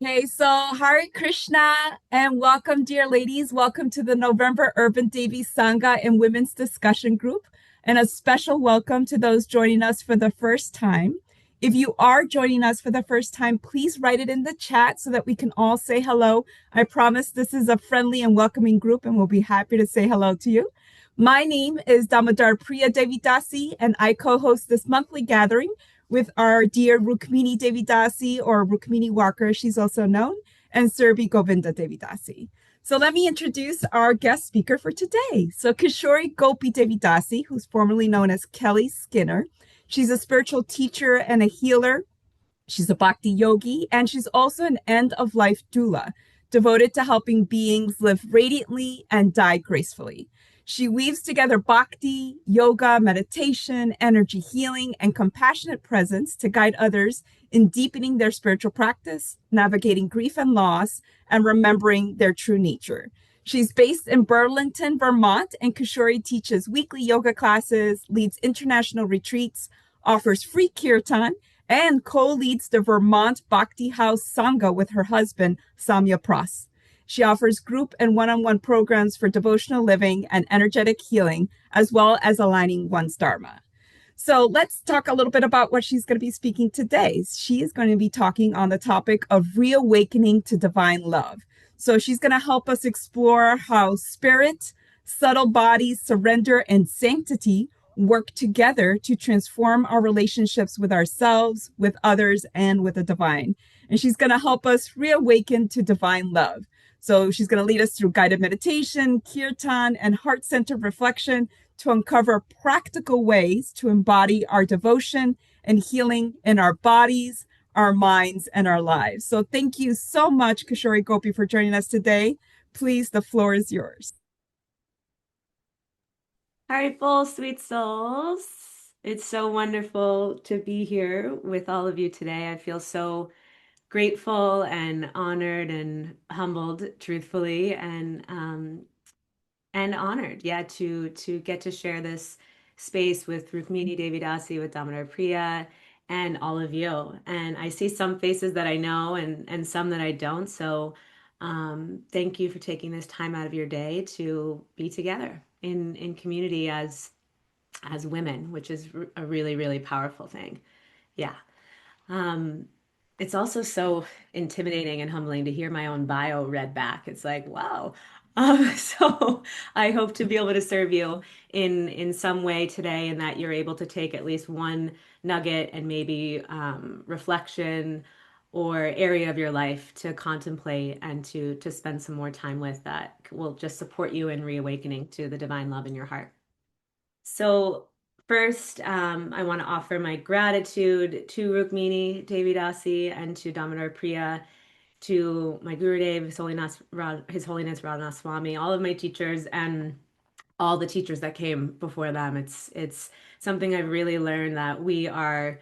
Okay, so Hare Krishna and welcome, dear ladies. Welcome to the November Urban Devi Sangha and Women's Discussion Group, and a special welcome to those joining us for the first time. If you are joining us for the first time, please write it in the chat so that we can all say hello. I promise this is a friendly and welcoming group, and we'll be happy to say hello to you. My name is Damodar Priya Devi Dasi, and I co-host this monthly gathering with our dear Rukmini Devi Dasi, or Rukmini Walker, she's also known, and Surbi Govinda Devi Dasi. So let me introduce our guest speaker for today. So Kishori Gopi Devi Dasi, who's formerly known as Kelly Skinner. She's a spiritual teacher and a healer. She's a Bhakti Yogi, and she's also an End of Life Doula, devoted to helping beings live radiantly and die gracefully. She weaves together bhakti, yoga, meditation, energy healing, and compassionate presence to guide others in deepening their spiritual practice, navigating grief and loss, and remembering their true nature. She's based in Burlington, Vermont, and Kishori teaches weekly yoga classes, leads international retreats, offers free kirtan, and co-leads the Vermont Bhakithouse Sangha with her husband, Samyaprasa. She offers group and one-on-one programs for devotional living and energetic healing, as well as aligning one's dharma. So let's talk a little bit about what she's going to be speaking today. She is going to be talking on the topic of reawakening to divine love. So she's going to help us explore how spirit, subtle bodies, surrender, and sanctity work together to transform our relationships with ourselves, with others, and with the divine. And she's going to help us reawaken to divine love. So she's going to lead us through guided meditation, kirtan, and heart-centered reflection to uncover practical ways to embody our devotion and healing in our bodies, our minds, and our lives. So thank you so much, Kishori Gopi, for joining us today. Please, the floor is yours. Heartful, sweet souls. It's so wonderful to be here with all of you today. I feel so grateful and honored and humbled, truthfully, and honored, yeah, to get to share this space with Rukmini Devi Dasi, with Damodar Priya, and all of you. And I see some faces that I know and some that I don't. So thank you for taking this time out of your day to be together in community as women, which is a really, really powerful thing. Yeah. Um, it's also so intimidating and humbling to hear my own bio read back. It's like, wow. So I hope to be able to serve you in some way today, and that you're able to take at least one nugget and maybe reflection or area of your life to contemplate and to spend some more time with, that will just support you in reawakening to the divine love in your heart. So first, I want to offer my gratitude to Rukmini Devi Dasi and to Damodar Priya, to my Gurudev, His Holiness Radhanath Swami, all of my teachers, and all the teachers that came before them. It's something I've really learned, that we are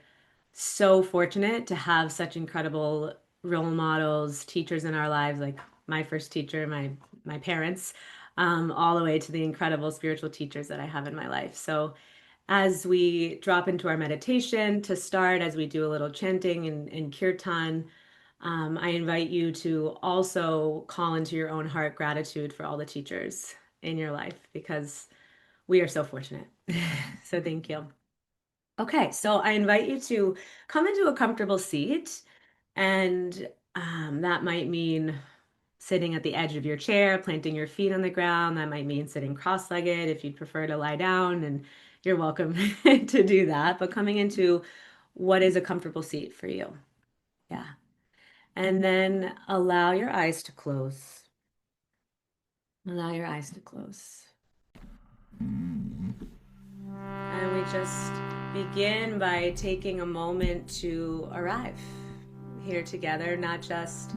so fortunate to have such incredible role models, teachers in our lives, like my first teacher, my parents, all the way to the incredible spiritual teachers that I have in my life. So as we drop into our meditation to start, as we do a little chanting and kirtan, I invite you to also call into your own heart gratitude for all the teachers in your life, because we are so fortunate. So thank you. Okay, so I invite you to come into a comfortable seat, and that might mean sitting at the edge of your chair, planting your feet on the ground. That might mean sitting cross-legged if you'd prefer to lie down, and you're welcome to do that. But coming into what is a comfortable seat for you. Yeah. And then allow your eyes to close. Allow your eyes to close. And we just begin by taking a moment to arrive here together, not just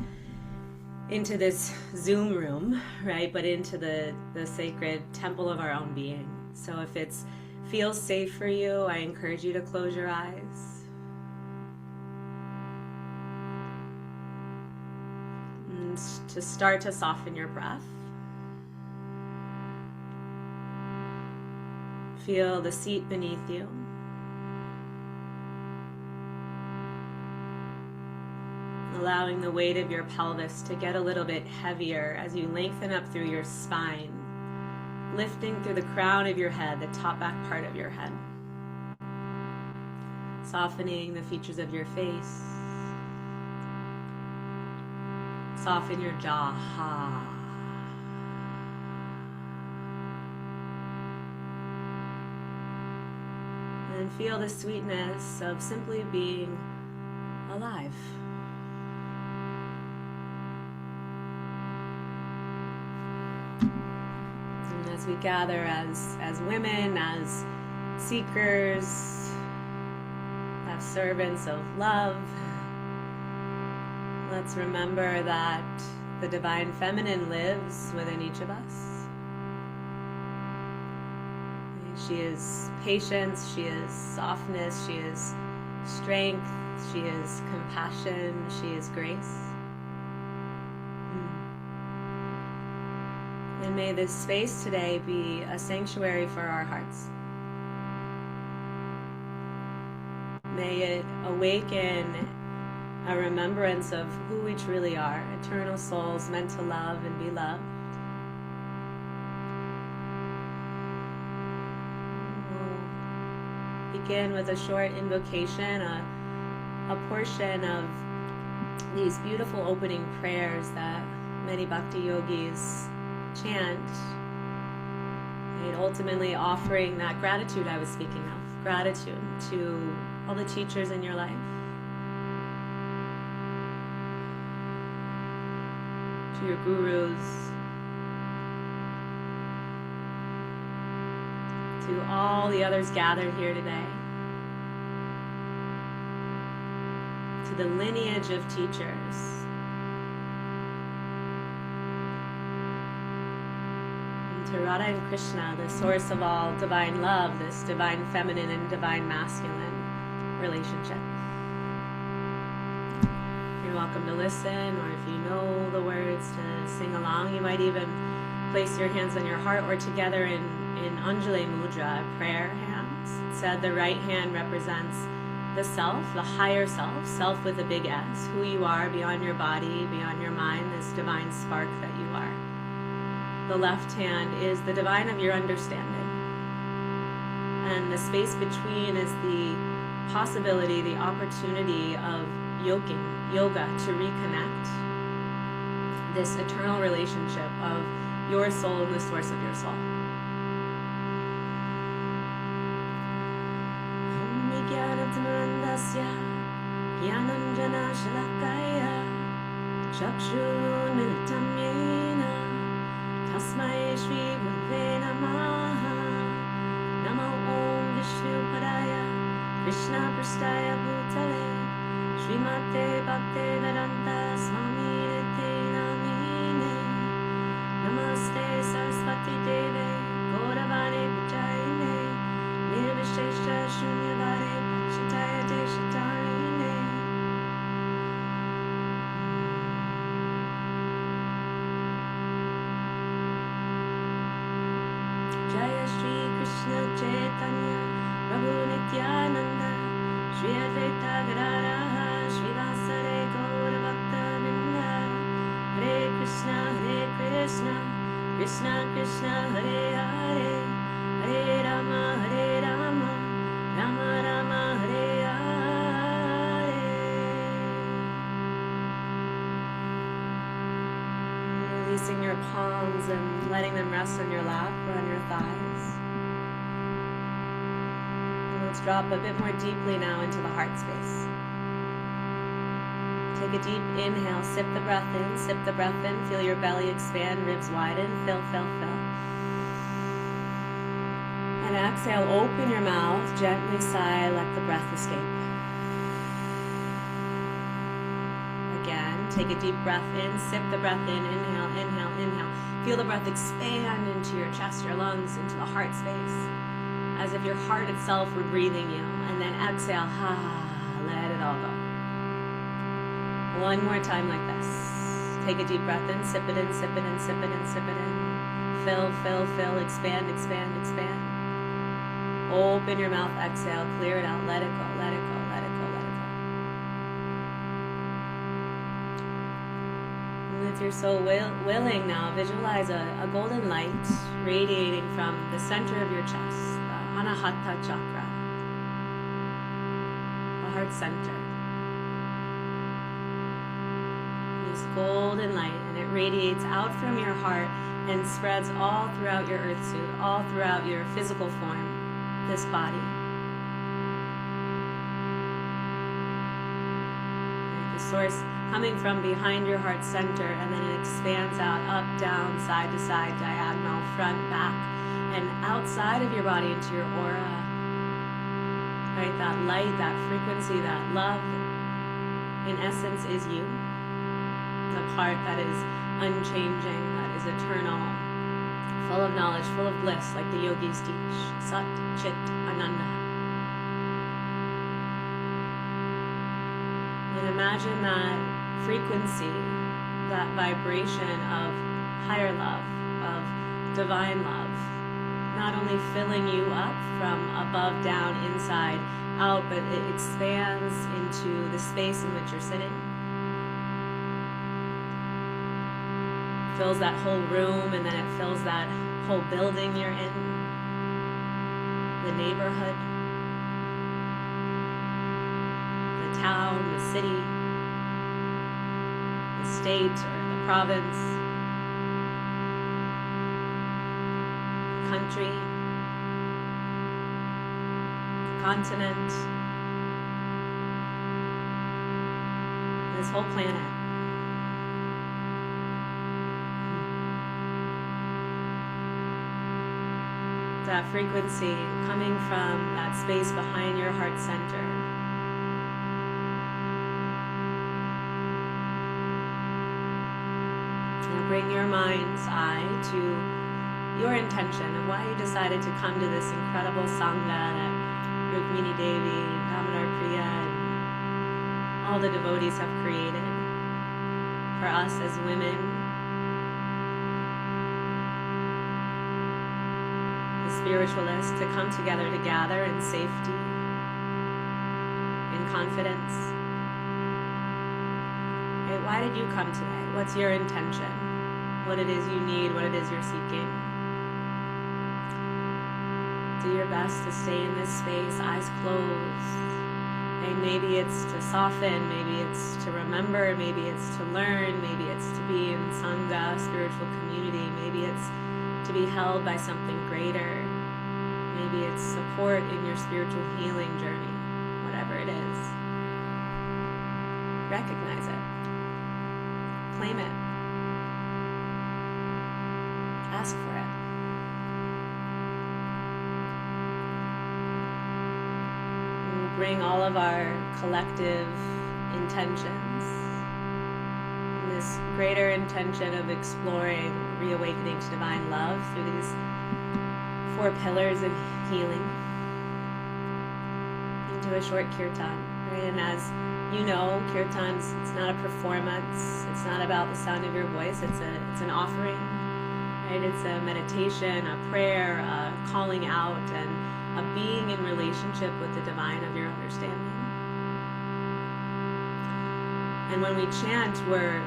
into this Zoom room, right, but into the sacred temple of our own being. So if it feels safe for you, I encourage you to close your eyes. And to start to soften your breath. Feel the seat beneath you. allowing the weight of your pelvis to get a little bit heavier as you lengthen up through your spine, lifting through the crown of your head, the top back part of your head, softening the features of your face, soften your jaw. And feel the sweetness of simply being alive. And as we gather as women, as seekers, as servants of love, let's remember that the divine feminine lives within each of us. She is patience, she is softness, she is strength, she is compassion, she is grace. And may this space today be a sanctuary for our hearts. May it awaken a remembrance of who we truly are, eternal souls meant to love and be loved. Begin with a short invocation, a portion of these beautiful opening prayers that many Bhakti Yogis chant, and ultimately offering that gratitude I was speaking of, gratitude to all the teachers in your life, to your gurus, to all the others gathered here today, to the lineage of teachers, and to Radha and Krishna, the source of all divine love, this divine feminine and divine masculine relationship. You're welcome to listen, or if you know the words, to sing along. You might even place your hands on your heart or together in Anjali Mudra, prayer hands. It said the right hand represents the self, the higher self, self with a big S, who you are beyond your body, beyond your mind, this divine spark that you are. The left hand is the divine of your understanding. And the space between is the possibility, the opportunity of yoga to reconnect this eternal relationship of your soul and the source of your soul. Yananjana Shalakaya Chakshurmilitam Yena Tasmai Shri Gurve Namaha Namo Om Vishnu Padaya Krishna Prasthaya Bhutale Srimate Bhakti Vedanta Swami Nite Namine Namaste Saraswati Deve Gauravane Vijayine Nirvishesha Shunyavare Pachitaya Deshatari Chaitanya, Prabhu Nityananda, Shri Advaita Gadadhara, Shri Vasare Gaura Bhakta Vrinda, Hare Krishna, Krishna Krishna, Hare Hare, Hare Rama, Rama Rama, Hare Hare. Releasing your palms and letting them rest on your lap or on your thighs. Let's drop a bit more deeply now into the heart space. Take a deep inhale, sip the breath in, feel your belly expand, ribs widen, fill. And exhale, open your mouth, gently sigh, let the breath escape. Again, take a deep breath in, sip the breath in, inhale. Feel the breath expand into your chest, your lungs, into the heart space, as if your heart itself were breathing you. And then exhale, let it all go. One more time like this. Take a deep breath in, sip it in. Fill, expand. Open your mouth, exhale, clear it out, let it go. And if you're so willing now, visualize a golden light radiating from the center of your chest, the Anahata chakra, the heart center. This golden light, and it radiates out from your heart and spreads all throughout your earth suit, all throughout your physical form, this body. The source coming from behind your heart center, and then it expands out, up, down, side to side, diagonal, front, back, and outside of your body into your aura. Right, that light, that frequency, that love, in essence, is you. The part that is unchanging, that is eternal, full of knowledge, full of bliss, like the yogis teach. Sat, Chit, Ananda. And imagine that frequency, that vibration of higher love, of divine love, not only filling you up from above, down, inside, out, but it expands into the space in which you're sitting. Fills that whole room, and then it fills that whole building you're in, the neighborhood, the town, the city, the state or the province, the country, the continent, this whole planet. That frequency coming from that space behind your heart center. Now bring your mind's eye to your intention of why you decided to come to this incredible Sangha that Rukmini Devi, Damodar Priya, and all the devotees have created for us as women. Spiritualists, to come together to gather in safety, in confidence. Okay, why did you come today? What's your intention? What it is you need, what it is you're seeking. Do your best to stay in this space, eyes closed. And maybe it's to soften, maybe it's to remember, maybe it's to learn, maybe it's to be in Sangha, spiritual community, maybe it's to be held by something greater. Maybe it's support in your spiritual healing journey, whatever it is. Recognize it. Claim it. Ask for it. We'll bring all of our collective intentions, this greater intention of exploring reawakening to divine love through these 4 pillars of healing, into a short kirtan, right? And as you know, kirtans, it's not a performance, it's not about the sound of your voice, it's an offering, right? It's a meditation, a prayer, a calling out, and a being in relationship with the divine of your understanding. And when we chant, we're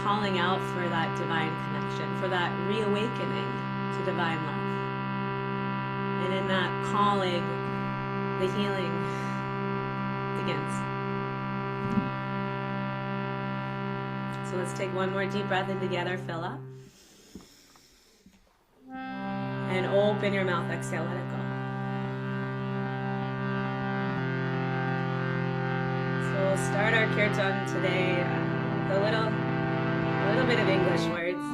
calling out for that divine connection, for that reawakening to divine love. And in that calling, the healing begins. So let's take one more deep breath in together, fill up. And open your mouth, exhale, let it go. So we'll start our kirtan today with a little bit of English words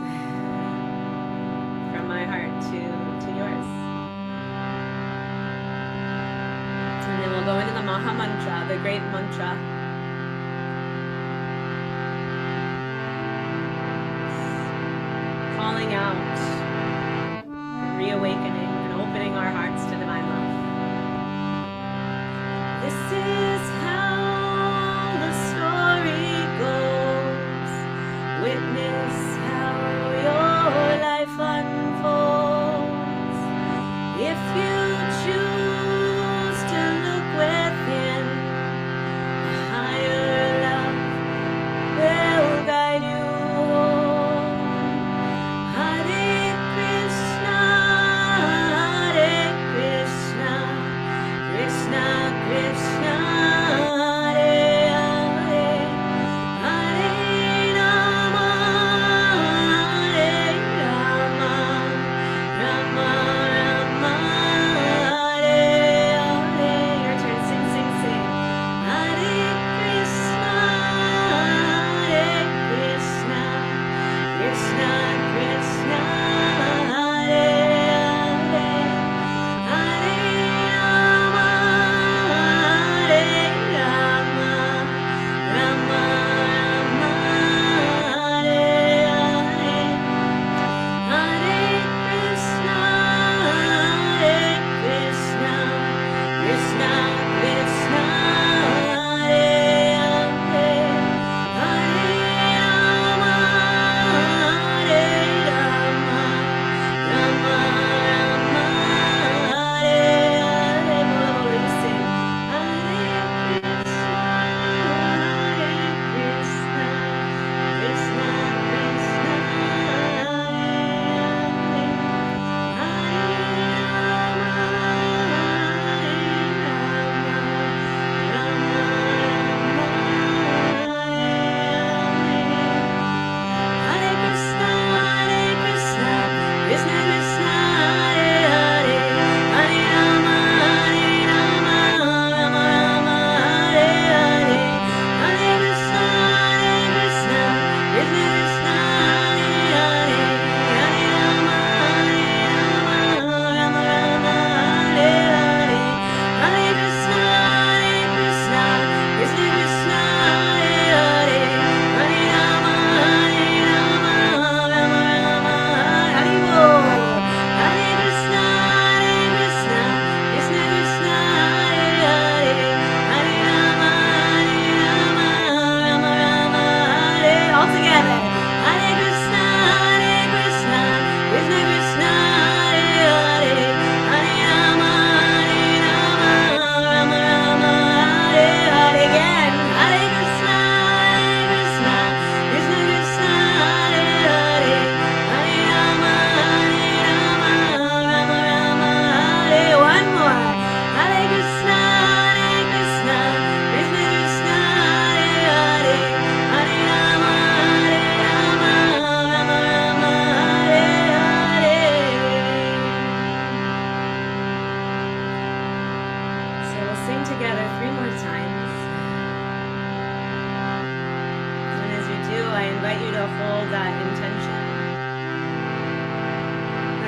from my heart to yours. And then we'll go into the Maha Mantra, the great mantra. Calling out, reawakening, and opening our hearts to divine love. This is how the story goes. Witness how your life unfolds. If you choose to look within, a higher love will guide you home.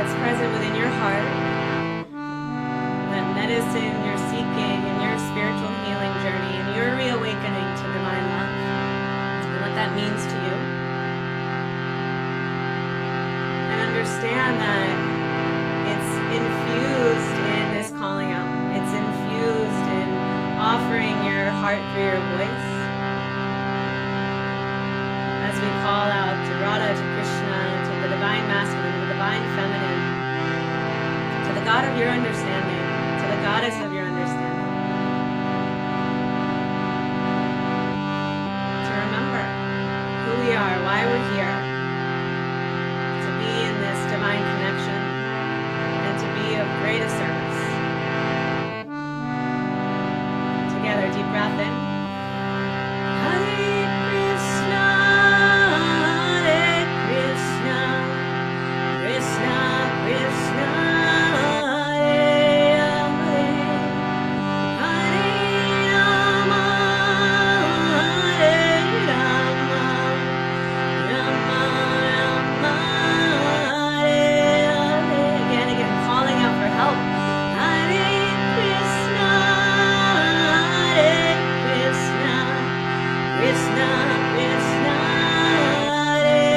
that's present within your heart, that medicine you're seeking in your spiritual healing journey and your reawakening to divine love, and what that means to you. And understand that it's infused in this calling out. It's infused in offering your heart through your voice. As we call out to Radha, to Krishna, to the divine masculine, to the divine feminine, to the God of your understanding, to the goddess of your understanding. To remember who we are, why we're here, to be in this divine connection, and to be of greatest service. Together, deep breath in. Hare Krishna, Hare Krishna, Krishna Krishna, Hare Hare, Hare Rama, Hare Rama, Rama Rama, Hare Hare. Again, calling out for help. Hare Krishna, Hare Krishna, Krishna Krishna, Hare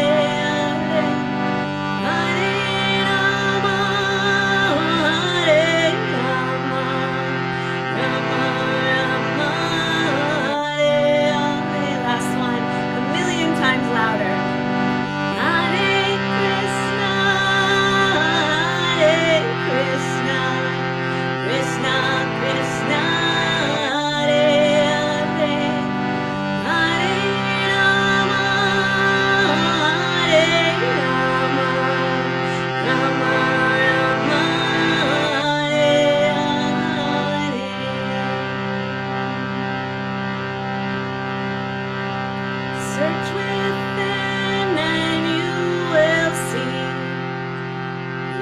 Hare, Hare Rama, Hare Rama, Rama Rama, Hare Hare. Last one, a million times louder. Hare Krishna, Hare Krishna, Krishna Krishna, Hare Hare, Hare Rama, Hare Rama, Rama Rama, Hare Hare. Search within and you will see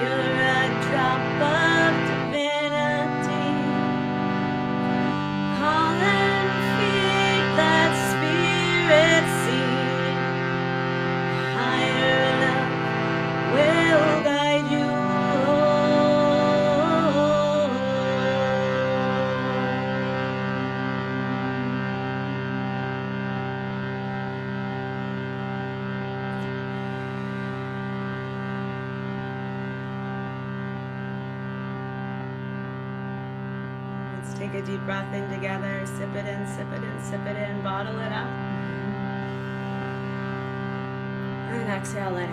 you're a drop of divinity. Call and feed that spirit seed. Higher love will guide you. Let's take a deep breath in together. Sip it in, sip it in, sip it in. Bottle it up. And exhale, let it go.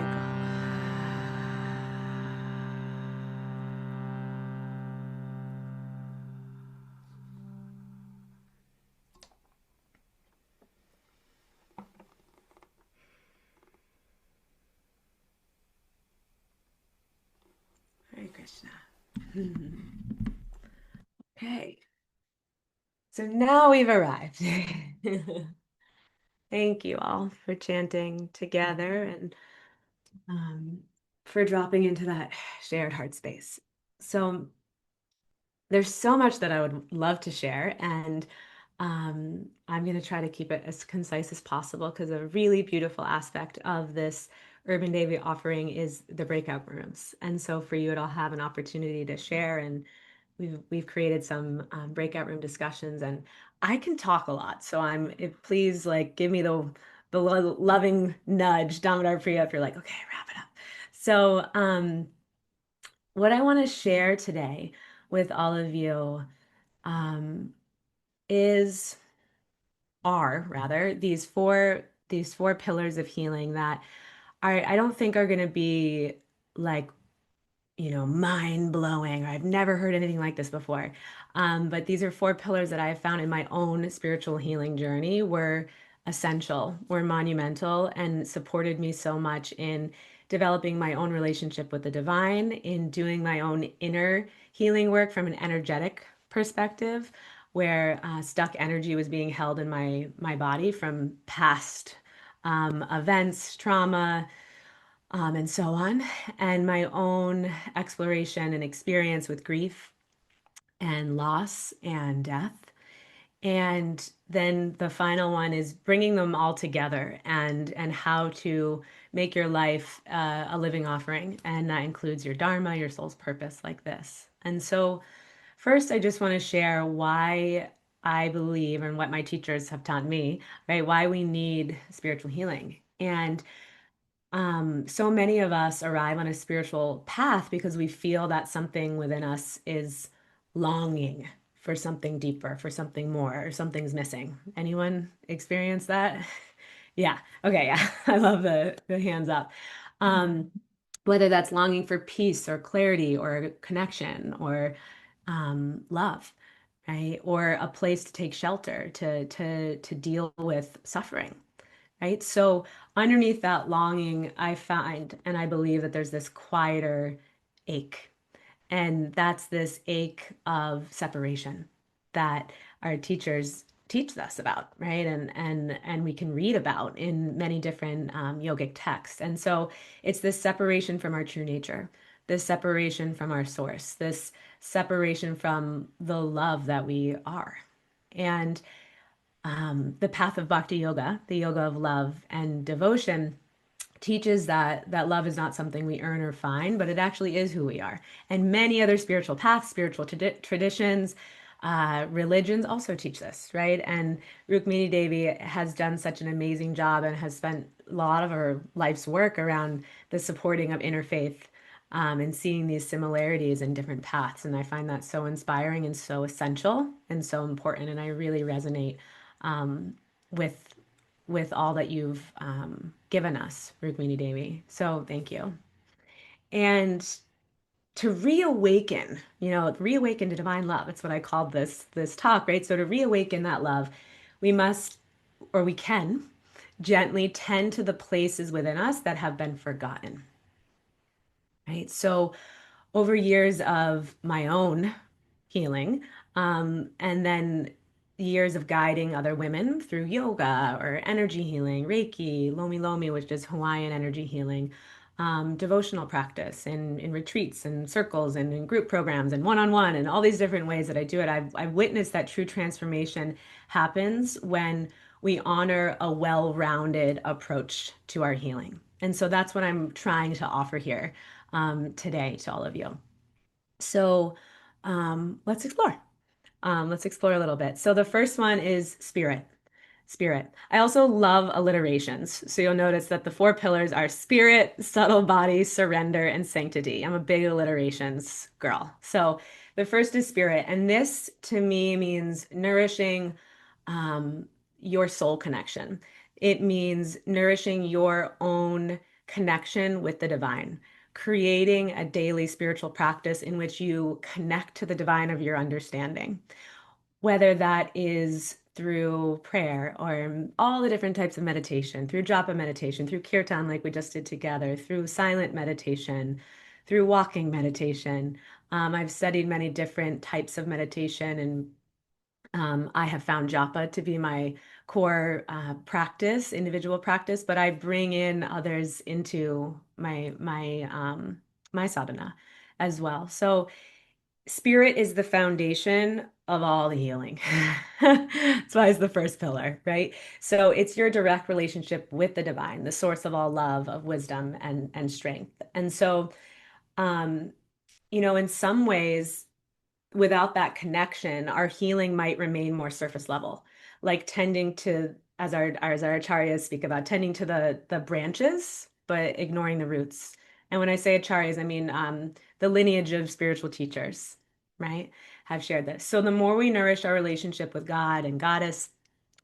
Hare Krishna. Okay. So now we've arrived. Thank you all for chanting together and for dropping into that shared heart space. So there's so much that I would love to share, and I'm going to try to keep it as concise as possible because a really beautiful aspect of this Urban Devi offering is the breakout rooms. And so for you, it'll have an opportunity to share, and we've created some breakout room discussions, and I can talk a lot. So please like give me the loving nudge, Damodar Priya, if you're like, okay, wrap it up. So what I want to share today with all of you are rather these four pillars of healing that I don't think are going to be like, mind blowing, or I've never heard anything like this before. But these are four pillars that I have found in my own spiritual healing journey were essential, were monumental, and supported me so much in developing my own relationship with the divine, in doing my own inner healing work from an energetic perspective, where stuck energy was being held in my body from past events, trauma, and so on, and my own exploration and experience with grief and loss and death. And then the final one is bringing them all together and how to make your life a living offering. And that includes your dharma, your soul's purpose, like this. And so, first, I just want to share why I believe and what my teachers have taught me, right? Why we need spiritual healing. And so many of us arrive on a spiritual path because we feel that something within us is longing for something deeper, for something more, or something's missing. Anyone experience that? Yeah. Okay. Yeah. I love the hands up. Um, whether that's longing for peace or clarity or connection or love, right? Or a place to take shelter, to deal with suffering, right? So underneath that longing, I find and I believe that there's this quieter ache. And that's this ache of separation that our teachers teach us about, right? And we can read about in many different yogic texts. And so it's this separation from our true nature, this separation from our source, this separation from the love that we are. And the path of Bhakti Yoga, the yoga of love and devotion, teaches that love is not something we earn or find, but it actually is who we are. And many other spiritual paths, spiritual traditions, religions also teach this, right? And Rukmini Devi has done such an amazing job and has spent a lot of her life's work around the supporting of interfaith and seeing these similarities in different paths. And I find that so inspiring and so essential and so important. And I really resonate um, with all that you've given us, Rukmini Devi. So thank you. And to reawaken, reawaken to divine love. It's what I called this talk, right? So to reawaken that love, we must, or we can, gently tend to the places within us that have been forgotten, right? So over years of my own healing, and then years of guiding other women through yoga or energy healing, Reiki, Lomi Lomi, which is Hawaiian energy healing, devotional practice in retreats and circles and in group programs and one-on-one and all these different ways that I do it. I've witnessed that true transformation happens when we honor a well-rounded approach to our healing. And so that's what I'm trying to offer here today to all of you. So let's explore. Let's explore a little bit. So the first one is spirit. Spirit. I also love alliterations. So you'll notice that the four pillars are spirit, subtle body, surrender, and sanctity. I'm a big alliterations girl. So the first is spirit. And this to me means nourishing um, your soul connection. It means nourishing your own connection with the divine, creating a daily spiritual practice in which you connect to the divine of your understanding, whether that is through prayer or all the different types of meditation, through japa meditation, through kirtan, like we just did together, through silent meditation, through walking meditation. I've studied many different types of meditation, and I have found japa to be my core practice, individual practice, but I bring in others into my sadhana as well. So spirit is the foundation of all the healing. That's why it's the first pillar, right? So it's your direct relationship with the divine, the source of all love, of wisdom and strength. And so, um, in some ways, without that connection, our healing might remain more surface level, like tending to, as our acharyas speak about, tending to the branches, but ignoring the roots. And when I say acharyas, I mean the lineage of spiritual teachers, right, have shared this. So the more we nourish our relationship with God and Goddess,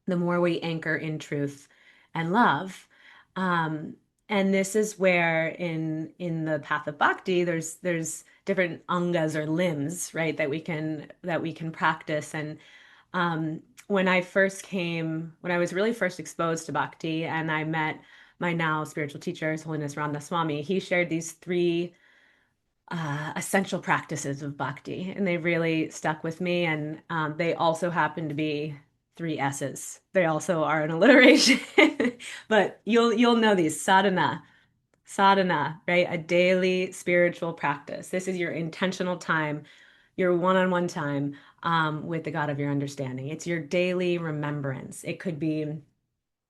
the more we anchor in truth and love. Um, and this is where in the path of bhakti, there's different angas or limbs, right, that we can practice. And when I was really first exposed to bhakti, and I met my now spiritual teacher, His Holiness Ramdas Swami, he shared these three essential practices of bhakti, and they really stuck with me. And they also happen to be three S's. They also are an alliteration, but you'll know these: sadhana, right? A daily spiritual practice. This is your intentional time, your one-on-one time with the God of your understanding. It's your daily remembrance. It could be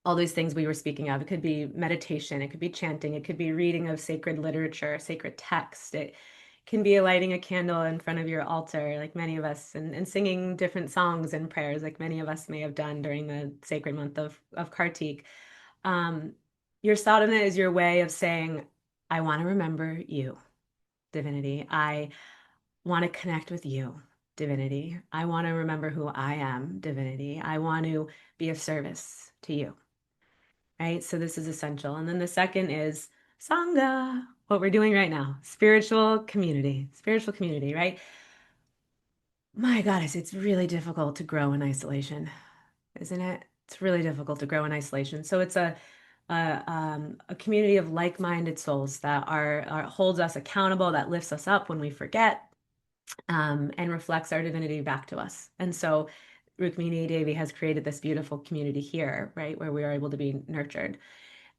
all these things we were speaking of. It could be meditation, it could be chanting, it could be reading of sacred literature, sacred text. It can be lighting a candle in front of your altar, like many of us, and singing different songs and prayers, like many of us may have done during the sacred month of Kartik. Um, your sadhana is your way of saying, I want to remember you, divinity. I want to connect with you, divinity. I want to remember who I am, divinity. I want to be of service to you, right? So this is essential. And then the second is Sangha, what we're doing right now, spiritual community, right? My goddess, it's really difficult to grow in isolation, isn't it? It's really difficult to grow in isolation. So it's a community of like-minded souls that are holds us accountable, that lifts us up when we forget, and reflects our divinity back to us. And so Rukmini Devi has created this beautiful community here, right, where we are able to be nurtured.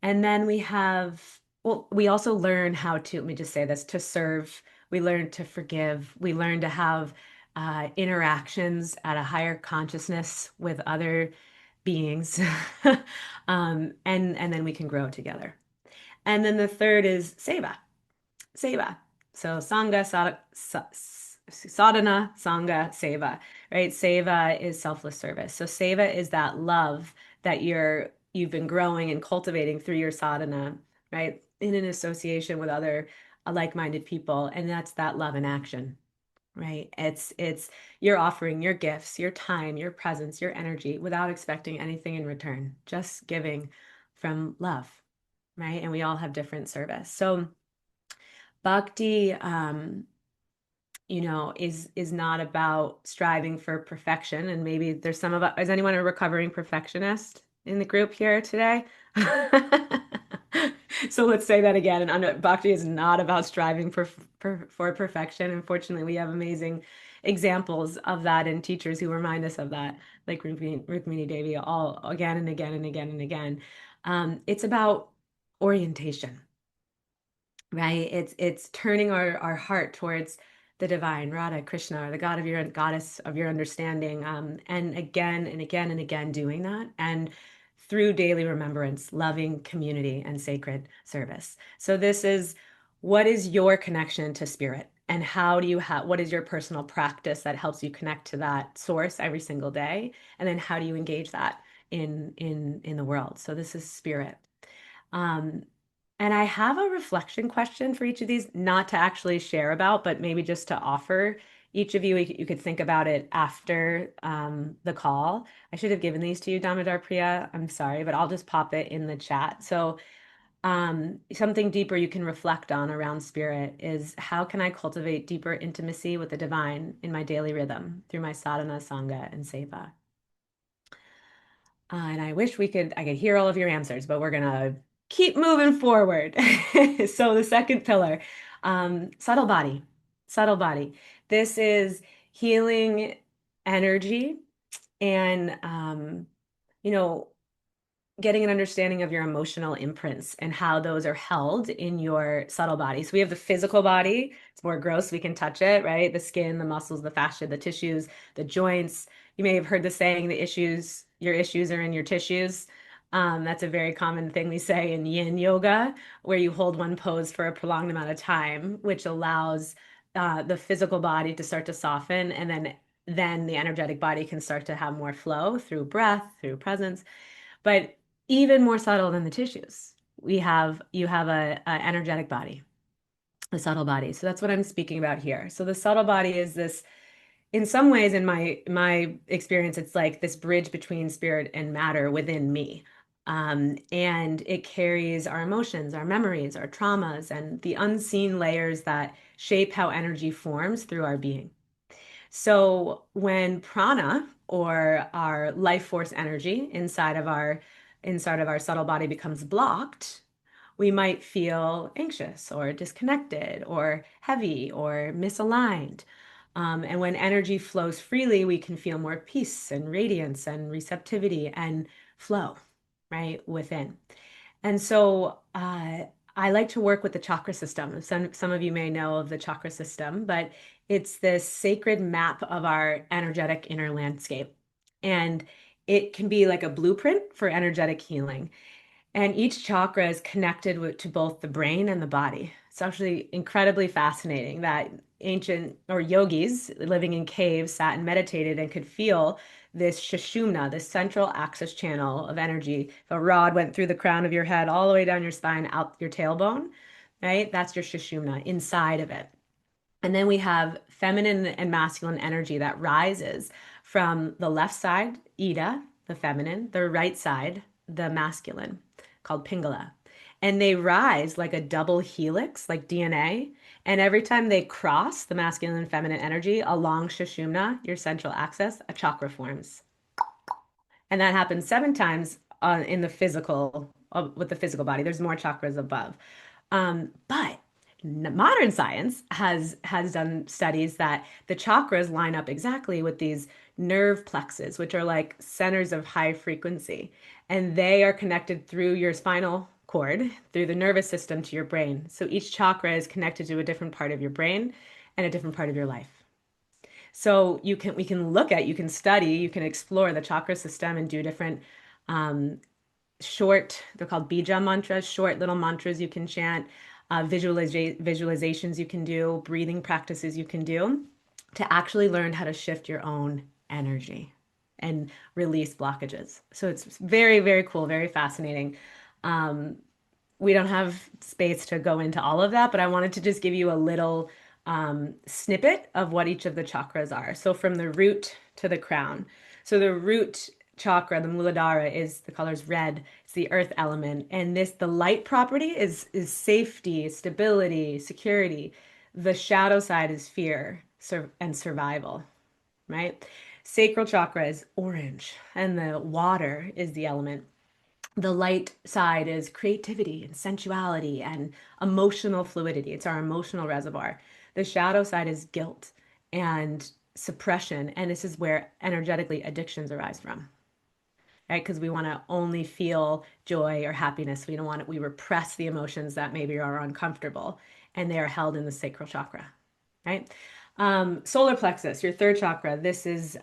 And then we have, well, we also learn how to, let me just say this, to serve. We learn to forgive. We learn to have interactions at a higher consciousness with other beings. And then we can grow together. And then the third is seva. Seva. So Sangha, sadhana, Sangha, Seva, right? Seva is selfless service. So Seva is that love that you've been growing and cultivating through your sadhana, right? In an association with other like-minded people. And that's that love in action, right? It's you're offering your gifts, your time, your presence, your energy without expecting anything in return, just giving from love, right? And we all have different service. So Bhakti, is not about striving for perfection. And maybe there's some of us, is anyone a recovering perfectionist in the group here today? So let's say that again. And Bhakti is not about striving for perfection. Unfortunately, we have amazing examples of that and teachers who remind us of that, like Rukmini Devi, all again and again and again and again. It's about orientation, right? It's turning our heart towards the divine, Radha, Krishna, or the God of your goddess of your understanding, and again and again and again doing that, and through daily remembrance, loving community and sacred service. So this is what is your connection to spirit, and how do you have what is your personal practice that helps you connect to that source every single day, and then how do you engage that in the world? So this is spirit. Um, and I have a reflection question for each of these, not to actually share about, but maybe just to offer each of you. You could think about it after the call. I should have given these to you, Damodar Priya. I'm sorry, but I'll just pop it in the chat. So something deeper you can reflect on around spirit is, how can I cultivate deeper intimacy with the divine in my daily rhythm through my sadhana, sangha, and seva? And I could hear all of your answers, but we're gonna keep moving forward. So the second pillar, subtle body, subtle body. This is healing energy and, you know, getting an understanding of your emotional imprints and how those are held in your subtle body. So we have the physical body. It's more gross. We can touch it, right? The skin, the muscles, the fascia, the tissues, the joints. You may have heard the saying, your issues are in your tissues. That's a very common thing we say in yin yoga, where you hold one pose for a prolonged amount of time, which allows the physical body to start to soften, and then the energetic body can start to have more flow through breath, through presence. But even more subtle than the tissues, you have a energetic body, a subtle body. So that's what I'm speaking about here. So the subtle body is this, in some ways, in my experience, it's like this bridge between spirit and matter within me. And it carries our emotions, our memories, our traumas, and the unseen layers that shape how energy forms through our being. So when prana, or our life force energy inside of our subtle body, becomes blocked, we might feel anxious or disconnected or heavy or misaligned. And when energy flows freely, we can feel more peace and radiance and receptivity and flow, right, within. And so I like to work with the chakra system. Some of you may know of the chakra system, but it's this sacred map of our energetic inner landscape. And it can be like a blueprint for energetic healing. And each chakra is connected to both the brain and the body. It's actually incredibly fascinating that ancient or yogis living in caves sat and meditated and could feel this sushumna, this central axis channel of energy. If a rod went through the crown of your head all the way down your spine, out your tailbone, right? That's your sushumna inside of it. And then we have feminine and masculine energy that rises from the left side, Ida, the feminine, the right side, the masculine, called Pingala. And they rise like a double helix, like DNA. And every time they cross the masculine and feminine energy along Sushumna, your central axis, a chakra forms. And that happens 7 times in the physical, with the physical body. There's more chakras above. But modern science has done studies that the chakras line up exactly with these nerve plexus, which are like centers of high frequency, and they are connected through your spinal cord, through the nervous system to your brain. So each chakra is connected to a different part of your brain and a different part of your life. So you can study, you can explore the chakra system and do different um, short, they're called bija mantras, short little mantras you can chant, visualizations you can do, breathing practices you can do to actually learn how to shift your own energy and release blockages. So it's very, very cool, very fascinating. Um, we don't have space to go into all of that, but I wanted to just give you a little snippet of what each of the chakras are. So from the root to the crown. So the root chakra, the Muladhara, is the color's red. It's the earth element, and the light property is safety, stability, security. The shadow side is fear and survival, right? Sacral chakra is orange, and the water is the element. The light side is creativity and sensuality and emotional fluidity. It's our emotional reservoir. The shadow side is guilt and suppression. And this is where energetically addictions arise from, right? Because we want to only feel joy or happiness. We don't want it, we repress the emotions that maybe are uncomfortable, and they are held in the sacral chakra, right? Solar plexus, your third chakra. This is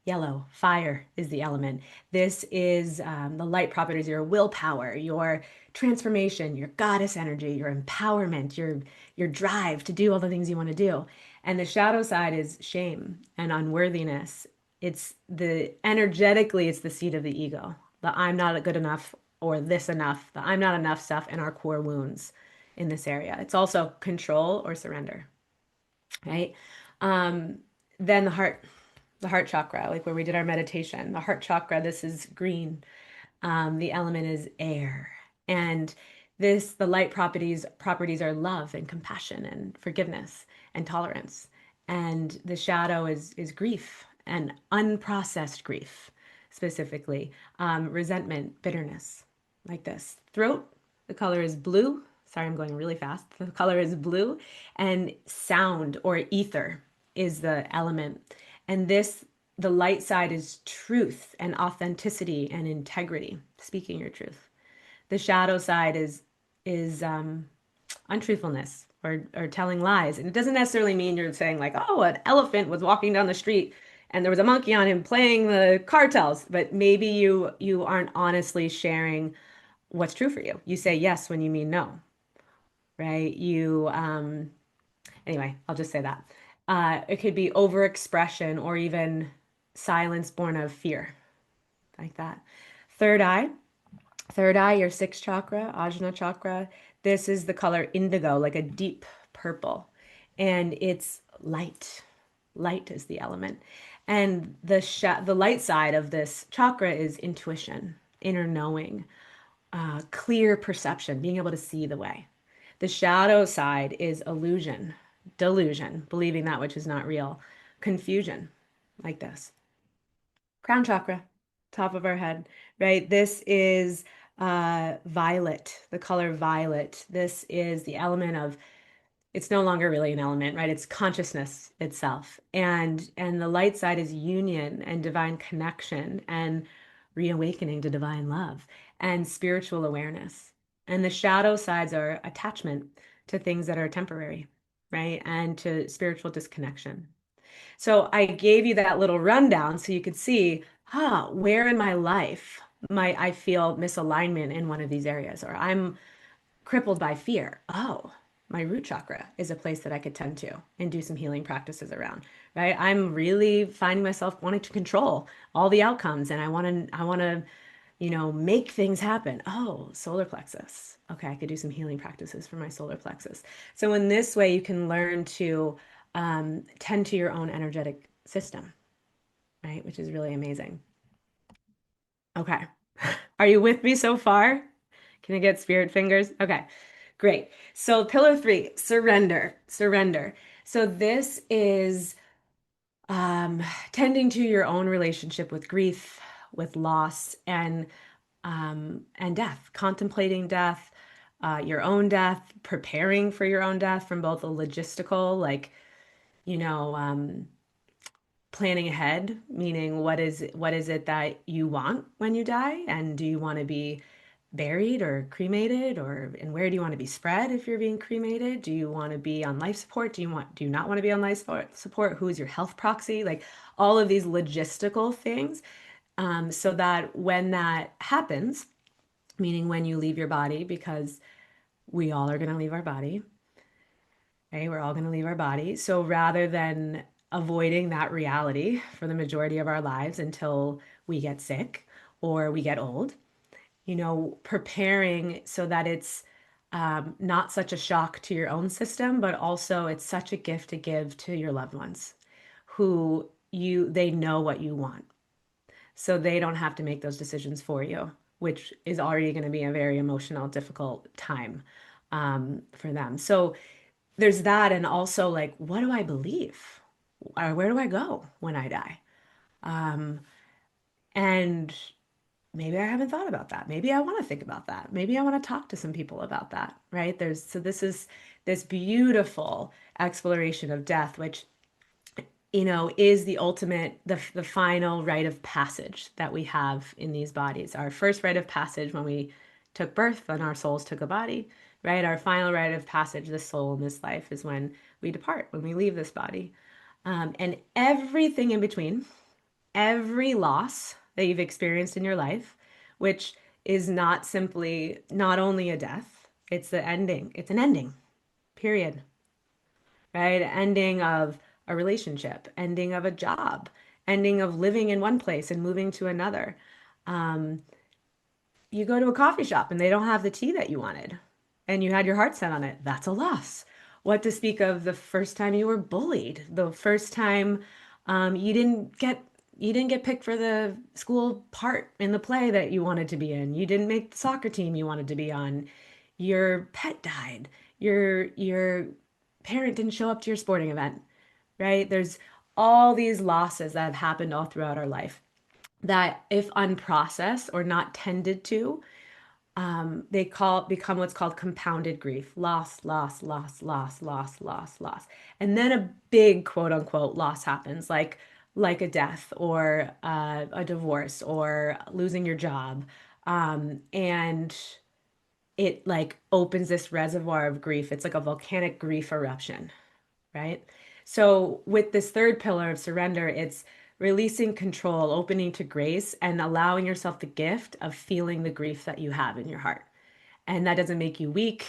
yellow. Fire is the element. This is the light properties, your willpower, your transformation, your goddess energy, your empowerment, your drive to do all the things you want to do. And the shadow side is shame and unworthiness. It's the energetically, it's the seat of the ego. The I'm not good enough or this enough, the I'm not enough stuff and our core wounds in this area. It's also control or surrender, right? Um, then the heart chakra, like where we did our meditation, the heart chakra, this is green. The element is air. And the light properties are love and compassion and forgiveness and tolerance. And the shadow is grief and unprocessed grief, specifically, resentment, bitterness, like this. Throat, the color is blue. Sorry, I'm going really fast. The color is blue, and sound or ether is the element. And the light side is truth and authenticity and integrity, speaking your truth. The shadow side is untruthfulness or telling lies. And it doesn't necessarily mean you're saying like, oh, an elephant was walking down the street and there was a monkey on him playing the cartels, but maybe you aren't honestly sharing what's true for you. You say yes when you mean no, right? Anyway, I'll just say that. It could be overexpression or even silence born of fear, like that. Third eye, third eye, your sixth chakra, Ajna chakra. This is the color indigo, like a deep purple, and it's light. Light is the element, and the light side of this chakra is intuition, inner knowing, clear perception, being able to see the way. The shadow side is illusion, delusion, believing that which is not real, confusion, like this. Crown chakra, top of our head, right? This is violet, the color violet. This is the element of, it's no longer really an element, right? It's consciousness itself. And the light side is union and divine connection and reawakening to divine love and spiritual awareness. And the shadow sides are attachment to things that are temporary, right? And to spiritual disconnection. So I gave you that little rundown so you could see, where in my life might I feel misalignment in one of these areas, or I'm crippled by fear. Oh, my root chakra is a place that I could tend to and do some healing practices around, right? I'm really finding myself wanting to control all the outcomes and I want to, make things happen. Oh, solar plexus. Okay, I could do some healing practices for my solar plexus. So in this way, you can learn to tend to your own energetic system, right? Which is really amazing. Okay. Are you with me so far? Can I get spirit fingers? Okay, great. So, pillar three, surrender, surrender. So, this is um, tending to your own relationship with grief, with loss, and death, contemplating death, your own death, preparing for your own death from both a logistical, like, you know, um, planning ahead, meaning what is it that you want when you die, and do you want to be buried or cremated, or and where do you want to be spread if you're being cremated? Do you want to be on life support? Do you not want to be on life support? Who is your health proxy? Like all of these logistical things, so that when that happens, meaning when you leave your body, because we all are going to leave our body, right? We're all going to leave our body. So rather than avoiding that reality for the majority of our lives until we get sick or we get old, preparing so that it's not such a shock to your own system, but also it's such a gift to give to your loved ones who they know what you want. So they don't have to make those decisions for you, which is already going to be a very emotional, difficult time for them. So there's that. And also, like, what do I believe? Or where do I go when I die? Um, and maybe I haven't thought about that. Maybe I want to think about that. Maybe I want to talk to some people about that, right? So this is this beautiful exploration of death, which, is the ultimate, the final rite of passage that we have in these bodies. Our first rite of passage when we took birth and our souls took a body, right? Our final rite of passage, this soul in this life, is when we depart, when we leave this body. And everything in between, every loss that you've experienced in your life, which is not only a death, it's the ending. It's an ending, period, right? Ending of a relationship, ending of a job, ending of living in one place and moving to another. Um, you go to a coffee shop and they don't have the tea that you wanted and you had your heart set on it. That's a loss. What to speak of the first time you were bullied, the first time you didn't get picked for the school part in the play that you wanted to be in. You didn't make the soccer team you wanted to be on. Your pet died. Your parent didn't show up to your sporting event, right? There's all these losses that have happened all throughout our life that, if unprocessed or not tended to, become what's called compounded grief. Loss, loss, loss, loss, loss, loss, loss. And then a big quote unquote loss happens, like a death or a divorce or losing your job. And it like opens this reservoir of grief. It's like a volcanic grief eruption, right? So with this third pillar of surrender, it's releasing control, opening to grace, and allowing yourself the gift of feeling the grief that you have in your heart. And that doesn't make you weak.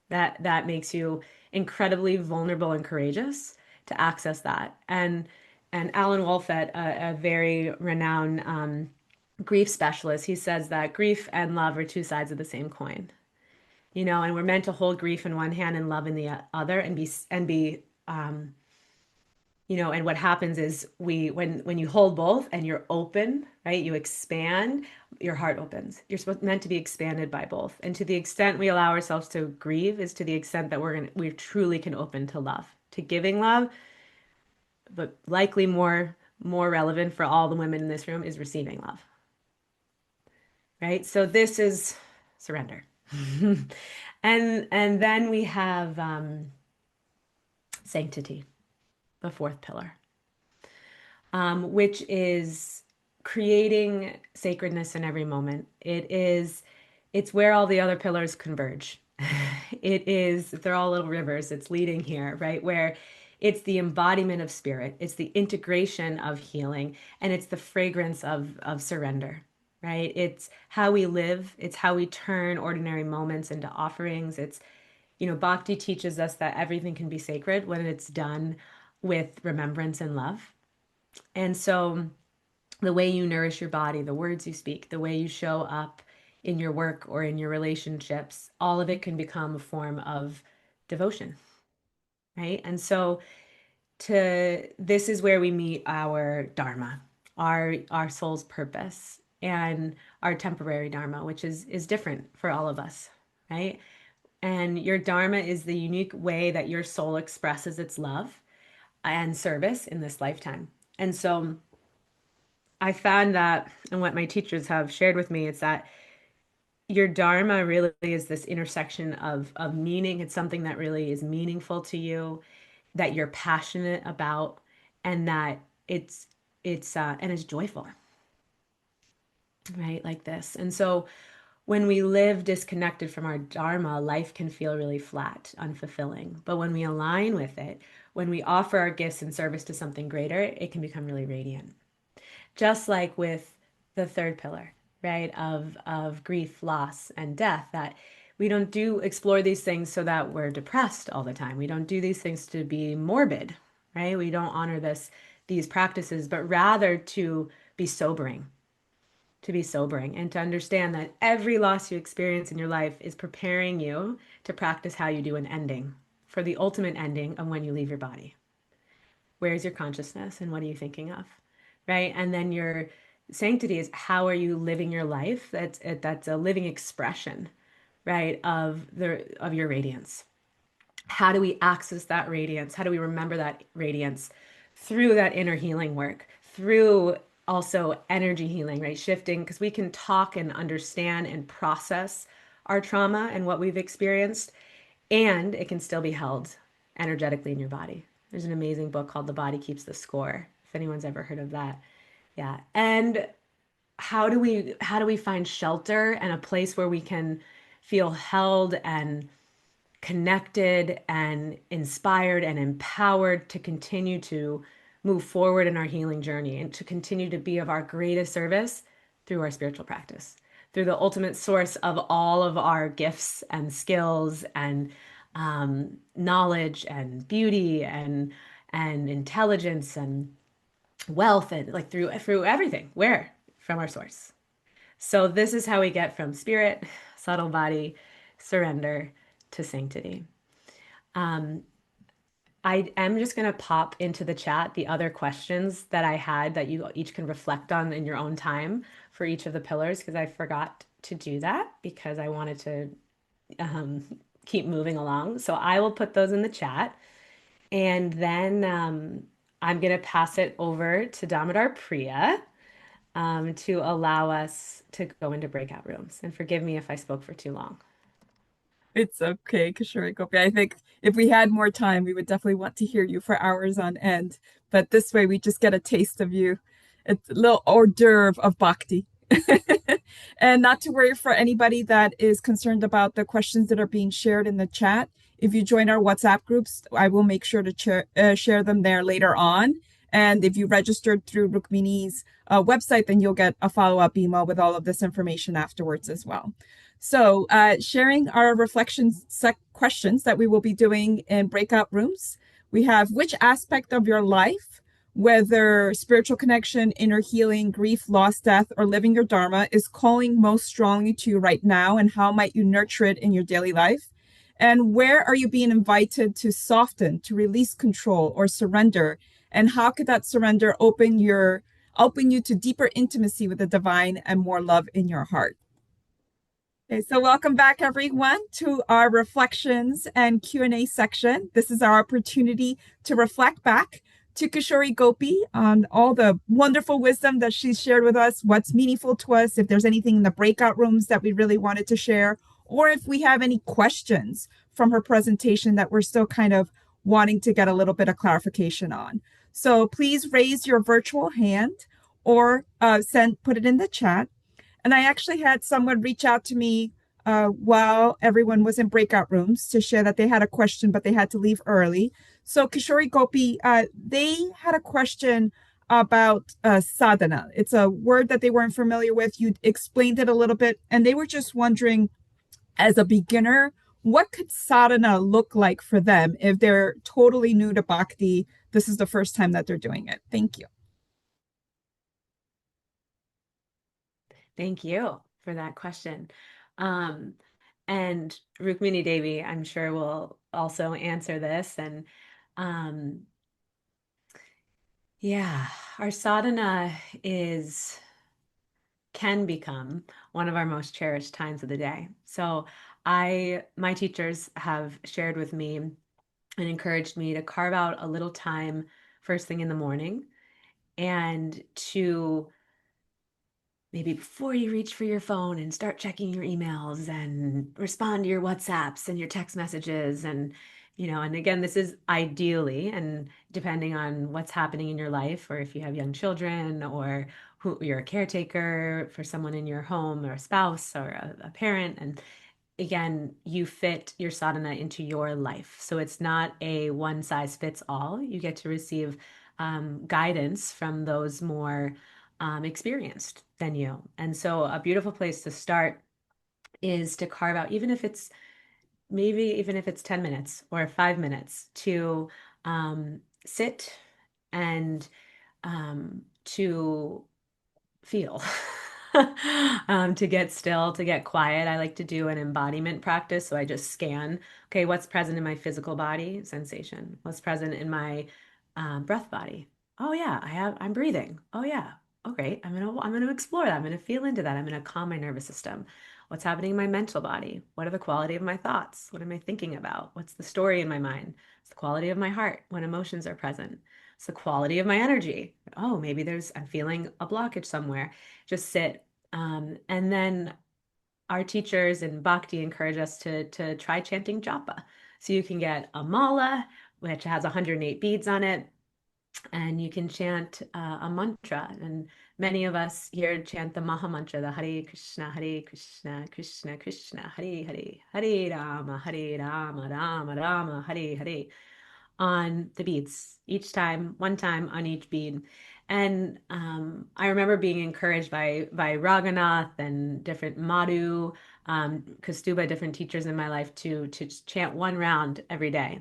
That makes you incredibly vulnerable and courageous to access that. And Alan Wolfett, a very renowned grief specialist, he says that grief and love are two sides of the same coin. And we're meant to hold grief in one hand and love in the other, and what happens is when you hold both and you're open, right? You expand, your heart opens. Meant to be expanded by both. And to the extent we allow ourselves to grieve is to the extent that we truly can open to love, to giving love, but likely more relevant for all the women in this room is receiving love, right? So this is surrender. And then we have sanctity, the fourth pillar, which is creating sacredness in every moment. It's where all the other pillars converge. They're all little rivers. It's leading here, right? Where It's the embodiment of spirit. It's the integration of healing, and it's the fragrance of surrender, right? It's how we live. It's how we turn ordinary moments into offerings. It's, Bhakti teaches us that everything can be sacred when it's done with remembrance and love. And so the way you nourish your body, the words you speak, the way you show up in your work or in your relationships, all of it can become a form of devotion, right? And so this is where we meet our dharma, our soul's purpose, and our temporary dharma, which is different for all of us, right? And your dharma is the unique way that your soul expresses its love and service in this lifetime. And so I found that, and what my teachers have shared with me, is that your dharma really is this intersection of meaning. It's something that really is meaningful to you, that you're passionate about, and that it's joyful, right? Like this. And so when we live disconnected from our dharma, life can feel really flat, unfulfilling. But when we align with it, when we offer our gifts in service to something greater, it can become really radiant. Just like with the third pillar, right, of grief, loss, and death, that we don't explore these things so that we're depressed all the time. We don't do these things to be morbid, right? We don't honor these practices, but rather to be sobering, and to understand that every loss you experience in your life is preparing you to practice how you do an ending, for the ultimate ending of when you leave your body. Where's your consciousness and what are you thinking of? Right? And then your sanctity is, how are you living your life? That's a living expression, right, of your radiance. How do we access that radiance? How do we remember that radiance through that inner healing work, through also energy healing, right? Shifting, because we can talk and understand and process our trauma and what we've experienced, and it can still be held energetically in your body. There's an amazing book called The Body Keeps the Score, if anyone's ever heard of that. Yeah. And how do we find shelter and a place where we can feel held and connected and inspired and empowered to continue to move forward in our healing journey and to continue to be of our greatest service through our spiritual practice, through the ultimate source of all of our gifts and skills and knowledge and beauty and intelligence and wealth, and like through everything. Where? From our source. So this is how we get from spirit, subtle body, surrender to sanctity. I am just going to pop into the chat the other questions that I had that you each can reflect on in your own time for each of the pillars, because I forgot to do that because I wanted to keep moving along. So I will put those in the chat. And then I'm going to pass it over to Damodar Priya to allow us to go into breakout rooms. And forgive me if I spoke for too long. It's okay, Kishori Gopi. I think if we had more time, we would definitely want to hear you for hours on end. But this way, we just get a taste of you. It's a little hors d'oeuvre of bhakti. And not to worry for anybody that is concerned about the questions that are being shared in the chat. If you join our WhatsApp groups, I will make sure to share them there later on. And if you registered through Rukmini's website, then you'll get a follow-up email with all of this information afterwards as well. So sharing our reflections questions that we will be doing in breakout rooms. We have, which aspect of your life, whether spiritual connection, inner healing, grief, loss, death, or living your dharma, is calling most strongly to you right now, and how might you nurture it in your daily life? And where are you being invited to soften, to release control or surrender? And how could that surrender open you to deeper intimacy with the divine and more love in your heart? Okay, so welcome back, everyone, to our reflections and Q&A section. This is our opportunity to reflect back to Kishori Gopi on all the wonderful wisdom that she's shared with us, what's meaningful to us, if there's anything in the breakout rooms that we really wanted to share, or if we have any questions from her presentation that we're still kind of wanting to get a little bit of clarification on. So please raise your virtual hand or put it in the chat. And I actually had someone reach out to me while everyone was in breakout rooms to share that they had a question, but they had to leave early. So Kishori Gopi, they had a question about sadhana. It's a word that they weren't familiar with. You explained it a little bit, and they were just wondering, as a beginner, what could sadhana look like for them if they're totally new to bhakti? This is the first time that they're doing it. Thank you. Thank you for that question. Um, and Rukmini Devi, I'm sure, will also answer this. And um, yeah, our sadhana is can become one of our most cherished times of the day. So my teachers have shared with me and encouraged me to carve out a little time first thing in the morning and to maybe before you reach for your phone and start checking your emails and respond to your WhatsApps and your text messages and again, this is ideally and depending on what's happening in your life or if you have young children or who you're a caretaker for someone in your home or a spouse or a parent and again, you fit your sadhana into your life. So it's not a one size fits all. You get to receive guidance from those more experienced than you. And so a beautiful place to start is to carve out, even if it's 10 minutes or 5 minutes to sit and to feel. To get still, to get quiet. I like to do an embodiment practice. So I just scan, okay, what's present in my physical body? Sensation. What's present in my breath body? Oh yeah, I'm breathing. Oh yeah. Oh great. I'm gonna explore that. I'm gonna feel into that. I'm gonna calm my nervous system. What's happening in my mental body? What are the quality of my thoughts? What am I thinking about? What's the story in my mind? It's the quality of my heart when emotions are present. It's the quality of my energy. Oh, maybe I'm feeling a blockage somewhere. Just sit. And then our teachers in Bhakti encourage us to try chanting japa. So you can get a mala, which has 108 beads on it, and you can chant a mantra. And many of us here chant the Maha Mantra, the Hare Krishna, Krishna Krishna, Hare Hare, Hare Rama, Rama Rama, Hare Hare on the beads each time, one time on each bead. And I remember being encouraged by Raghunath and different Madhu, Kastuba, different teachers in my life to chant one round every day.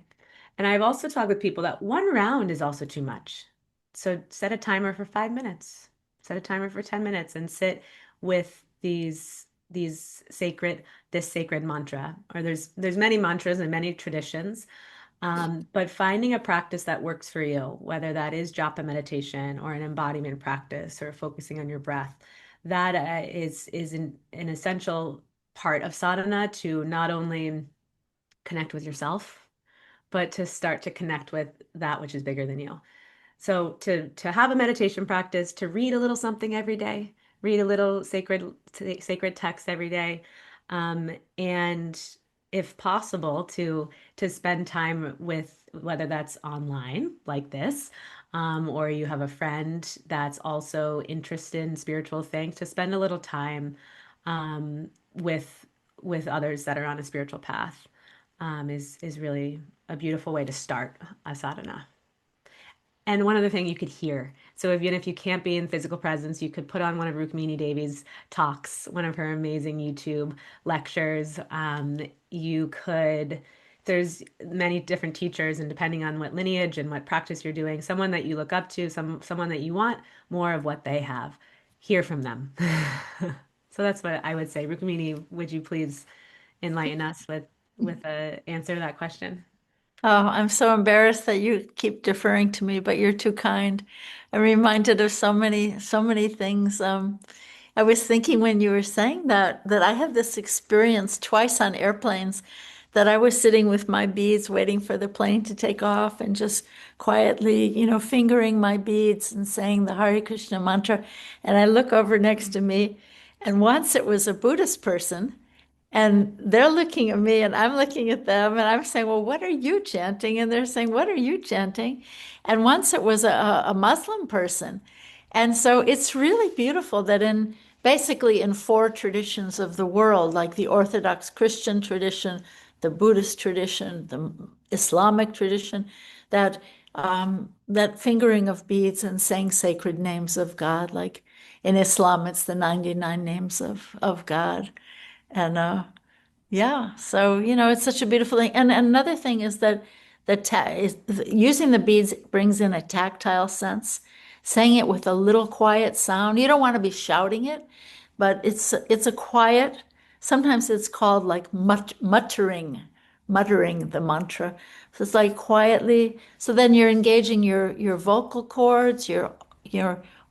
And I've also talked with people that one round is also too much. So set a timer for 5 minutes, set a timer for 10 minutes and sit with these sacred this sacred mantra. Or there's many mantras and many traditions. But finding a practice that works for you, whether that is japa meditation or an embodiment practice or focusing on your breath, that is an essential part of sadhana to not only connect with yourself, but to start to connect with that which is bigger than you. So to have a meditation practice, to read a little something every day, read a little sacred text every day, and if possible, to spend time with whether that's online like this, or you have a friend that's also interested in spiritual things, to spend a little time um, with with others that are on a spiritual path is really a beautiful way to start a sadhana. And one other thing you could hear. So even if you can't be in physical presence, you could put on one of Rukmini Devi's talks, one of her amazing YouTube lectures. There's many different teachers, and depending on what lineage and what practice you're doing, someone that you look up to, someone that you want more of what they have, hear from them. So that's what I would say. Rukmini, would you please enlighten us with a answer to that question? Oh, I'm so embarrassed that you keep deferring to me, but you're too kind. I'm reminded of so many things. I was thinking when you were saying that I have this experience twice on airplanes that I was sitting with my beads waiting for the plane to take off and just quietly, fingering my beads and saying the Hare Krishna mantra. And I look over next to me, and once it was a Buddhist person. And they're looking at me and I'm looking at them and I'm saying, well, what are you chanting? And they're saying, what are you chanting? And once it was a Muslim person. And so it's really beautiful that basically in four traditions of the world, like the Orthodox Christian tradition, the Buddhist tradition, the Islamic tradition, that that fingering of beads and saying sacred names of God, like in Islam, it's the 99 names of God. And yeah, so it's such a beautiful thing. And another thing is that using the beads brings in a tactile sense, saying it with a little quiet sound. You don't want to be shouting it, but it's a quiet. Sometimes it's called like muttering the mantra. So it's like quietly. So then you're engaging your vocal cords, your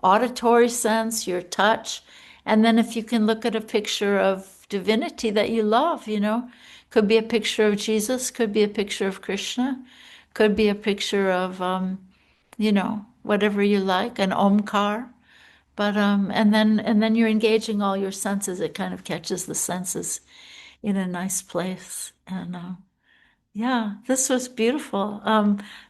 auditory sense, your touch. And then if you can look at a picture of divinity that you love, could be a picture of Jesus, could be a picture of Krishna, could be a picture of whatever you like, an omkar. But and then you're engaging all your senses. It kind of catches the senses in a nice place. And yeah, this was beautiful.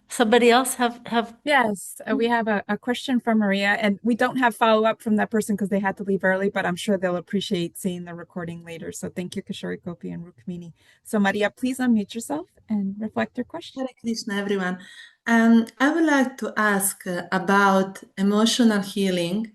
Somebody else have Yes, we have a question from Maria, and we don't have follow-up from that person because they had to leave early, but I'm sure they'll appreciate seeing the recording later. So thank you, Kishori Gopi and Rukmini. So Maria, please unmute yourself and reflect your question. Hare Krishna, everyone. I would like to ask about emotional healing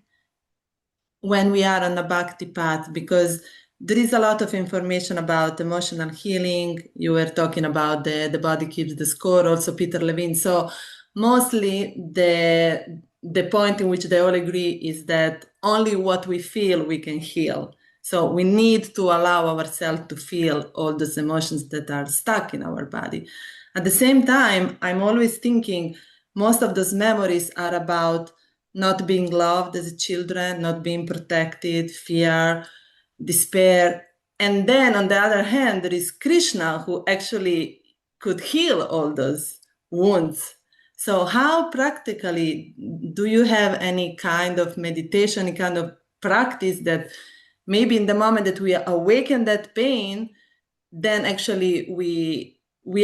when we are on the bhakti path, because there is a lot of information about emotional healing. You were talking about the body keeps the score, also Peter Levine. So mostly the point in which they all agree is that only what we feel we can heal. So we need to allow ourselves to feel all those emotions that are stuck in our body. At the same time, I'm always thinking most of those memories are about not being loved as children, not being protected, fear, despair. And then on the other hand, there is Krishna who actually could heal all those wounds. So how practically do you have any kind of meditation, any kind of practice that maybe in the moment that we awaken that pain, then actually we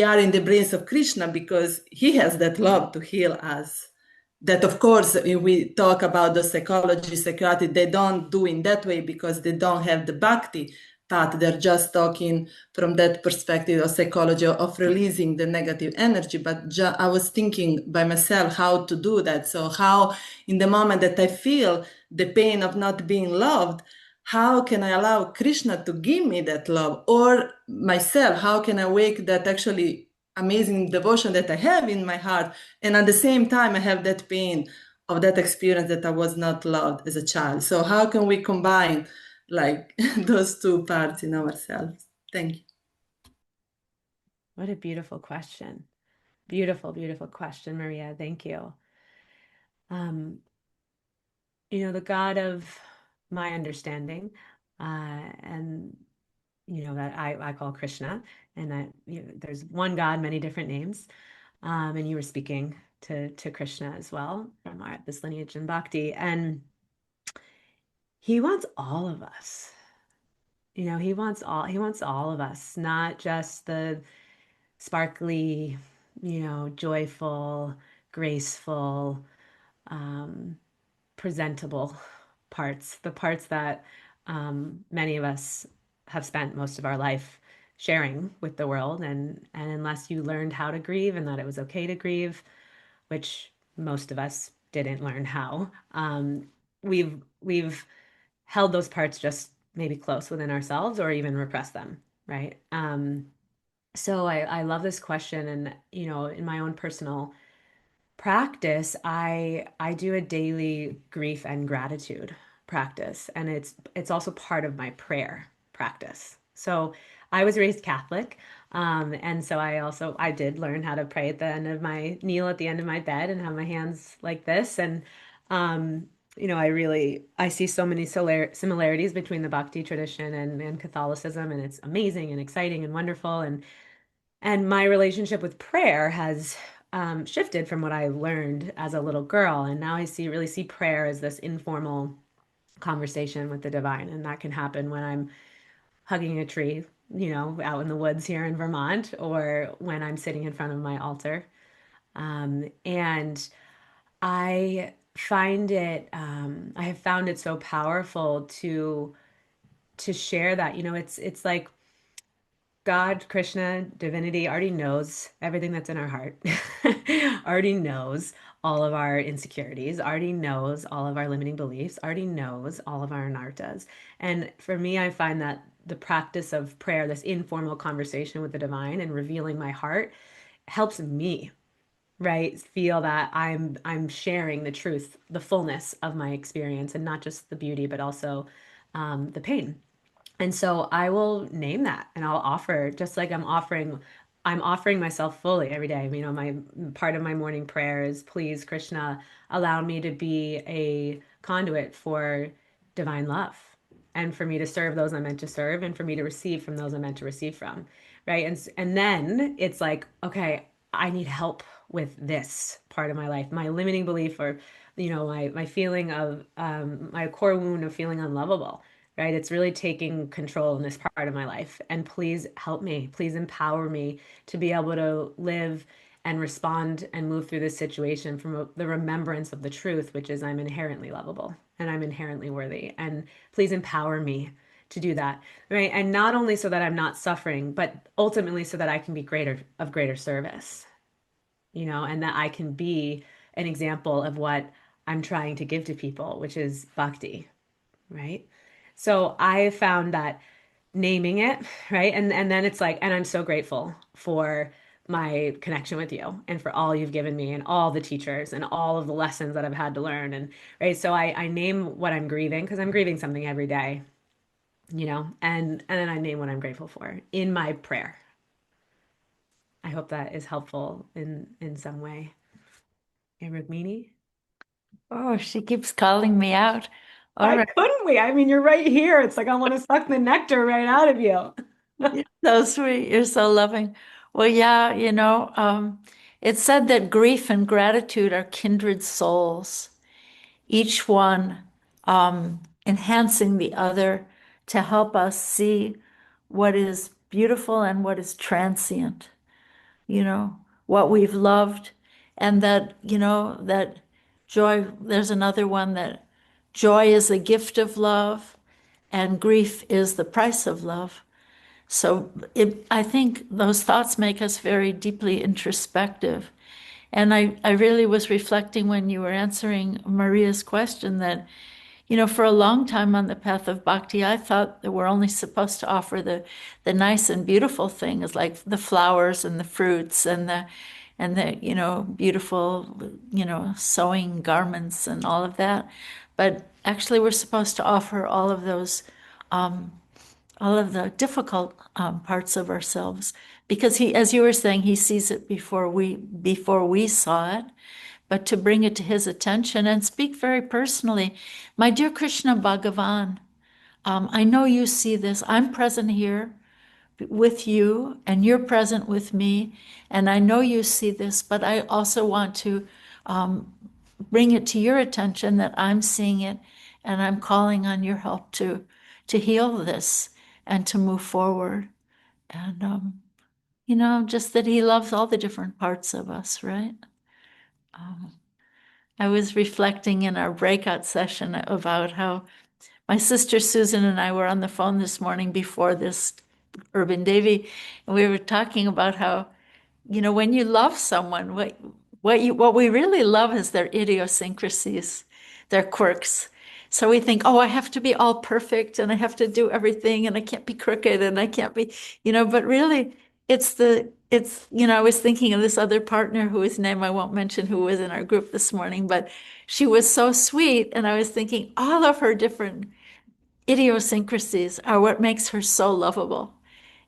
are in the brains of Krishna because he has that love to heal us. That of course, if we talk about the psychology, psychiatry, they don't do in that way because they don't have the bhakti path. They're just talking from that perspective of psychology of releasing the negative energy. But I was thinking by myself how to do that. So how in the moment that I feel the pain of not being loved, how can I allow Krishna to give me that love, or myself, how can I wake that actually amazing devotion that I have in my heart, and at the same time I have that pain of that experience that I was not loved as a child. So how can we combine like those two parts in ourselves? Thank you. What a beautiful question. Beautiful, beautiful question, Maria. Thank you. The God of my understanding, and that I call Krishna, and that there's one God, many different names. And you were speaking to Krishna as well from this lineage in Bhakti, and he wants all of us. He wants all of us, not just the sparkly, joyful, graceful, presentable parts, the parts that many of us have spent most of our life sharing with the world. And unless you learned how to grieve and that it was okay to grieve, which most of us didn't learn how, we've held those parts just maybe close within ourselves or even repressed them, right? So I love this question. And, in my own personal practice, I do a daily grief and gratitude practice, and it's also part of my prayer practice. So I was raised Catholic, and so I did learn how to pray at the end of my kneel at the end of my bed and have my hands like this. And I see so many similarities between the Bhakti tradition and Catholicism, and it's amazing and exciting and wonderful. And my relationship with prayer has shifted from what I learned as a little girl. And now I really see prayer as this informal conversation with the divine. And that can happen when I'm hugging a tree, out in the woods here in Vermont, or when I'm sitting in front of my altar. And I have found it so powerful to share that. It's like God, Krishna, divinity already knows everything that's in our heart, already knows all of our insecurities, already knows all of our limiting beliefs, already knows all of our anartas. And for me, I find that the practice of prayer, this informal conversation with the divine and revealing my heart, helps me, right, feel that I'm sharing the truth, the fullness of my experience, and not just the beauty, but also the pain. And so I will name that and I'll offer, just like I'm offering myself fully every day. You know, my part of my morning prayer is, please, Krishna, allow me to be a conduit for divine love and for me to serve those I'm meant to serve and for me to receive from those I'm meant to receive from. Right. And then it's like, okay, I need help with this part of my life, my limiting belief, or, you know, my feeling of my core wound of feeling unlovable, right? It's really taking control in this part of my life. And please help me. Please empower me to be able to live and respond and move through this situation from the remembrance of the truth, which is I'm inherently lovable and I'm inherently worthy. And please empower me to do that, right? And not only so that I'm not suffering, but ultimately so that I can be greater service, you know, and that I can be an example of what I'm trying to give to people, which is bhakti, right? So I found that naming it, right? And then it's like, and I'm so grateful for my connection with you and for all you've given me and all the teachers and all of the lessons that I've had to learn. And right. So I name what I'm grieving because I'm grieving something every day, you know, and then I name what I'm grateful for in my prayer. I hope that is helpful in some way. Hey, Rukmini? Oh, she keeps calling me out. All Why right. couldn't we? I mean, you're right here. It's like I want to suck the nectar right out of you. You're so sweet. You're so loving. Well, yeah, it's said that grief and gratitude are kindred souls, each one enhancing the other to help us see what is beautiful and what is transient, what we've loved, and that joy. There's another one that joy is the gift of love and grief is the price of love. So I think those thoughts make us very deeply introspective. And I really was reflecting when you were answering Maria's question that, for a long time on the path of bhakti, I thought that we're only supposed to offer the nice and beautiful things like the flowers and the fruits and the beautiful, sewing garments and all of that. But actually, we're supposed to offer all of those all of the difficult parts of ourselves, because he, as you were saying, he sees it before we saw it, but to bring it to his attention and speak very personally. My dear Krishna Bhagavan, I know you see this. I'm present here with you and you're present with me. And I know you see this, but I also want to bring it to your attention that I'm seeing it and I'm calling on your help to heal this and to move forward. And, just that he loves all the different parts of us, right? I was reflecting in our breakout session about how my sister Susan and I were on the phone this morning before this Urban Devi, and we were talking about how, when you love someone, what we really love is their idiosyncrasies, their quirks. So we think, oh, I have to be all perfect and I have to do everything and I can't be crooked and I can't be, but really I was thinking of this other partner whose name I won't mention, who was in our group this morning, but she was so sweet. And I was thinking all of her different idiosyncrasies are what makes her so lovable.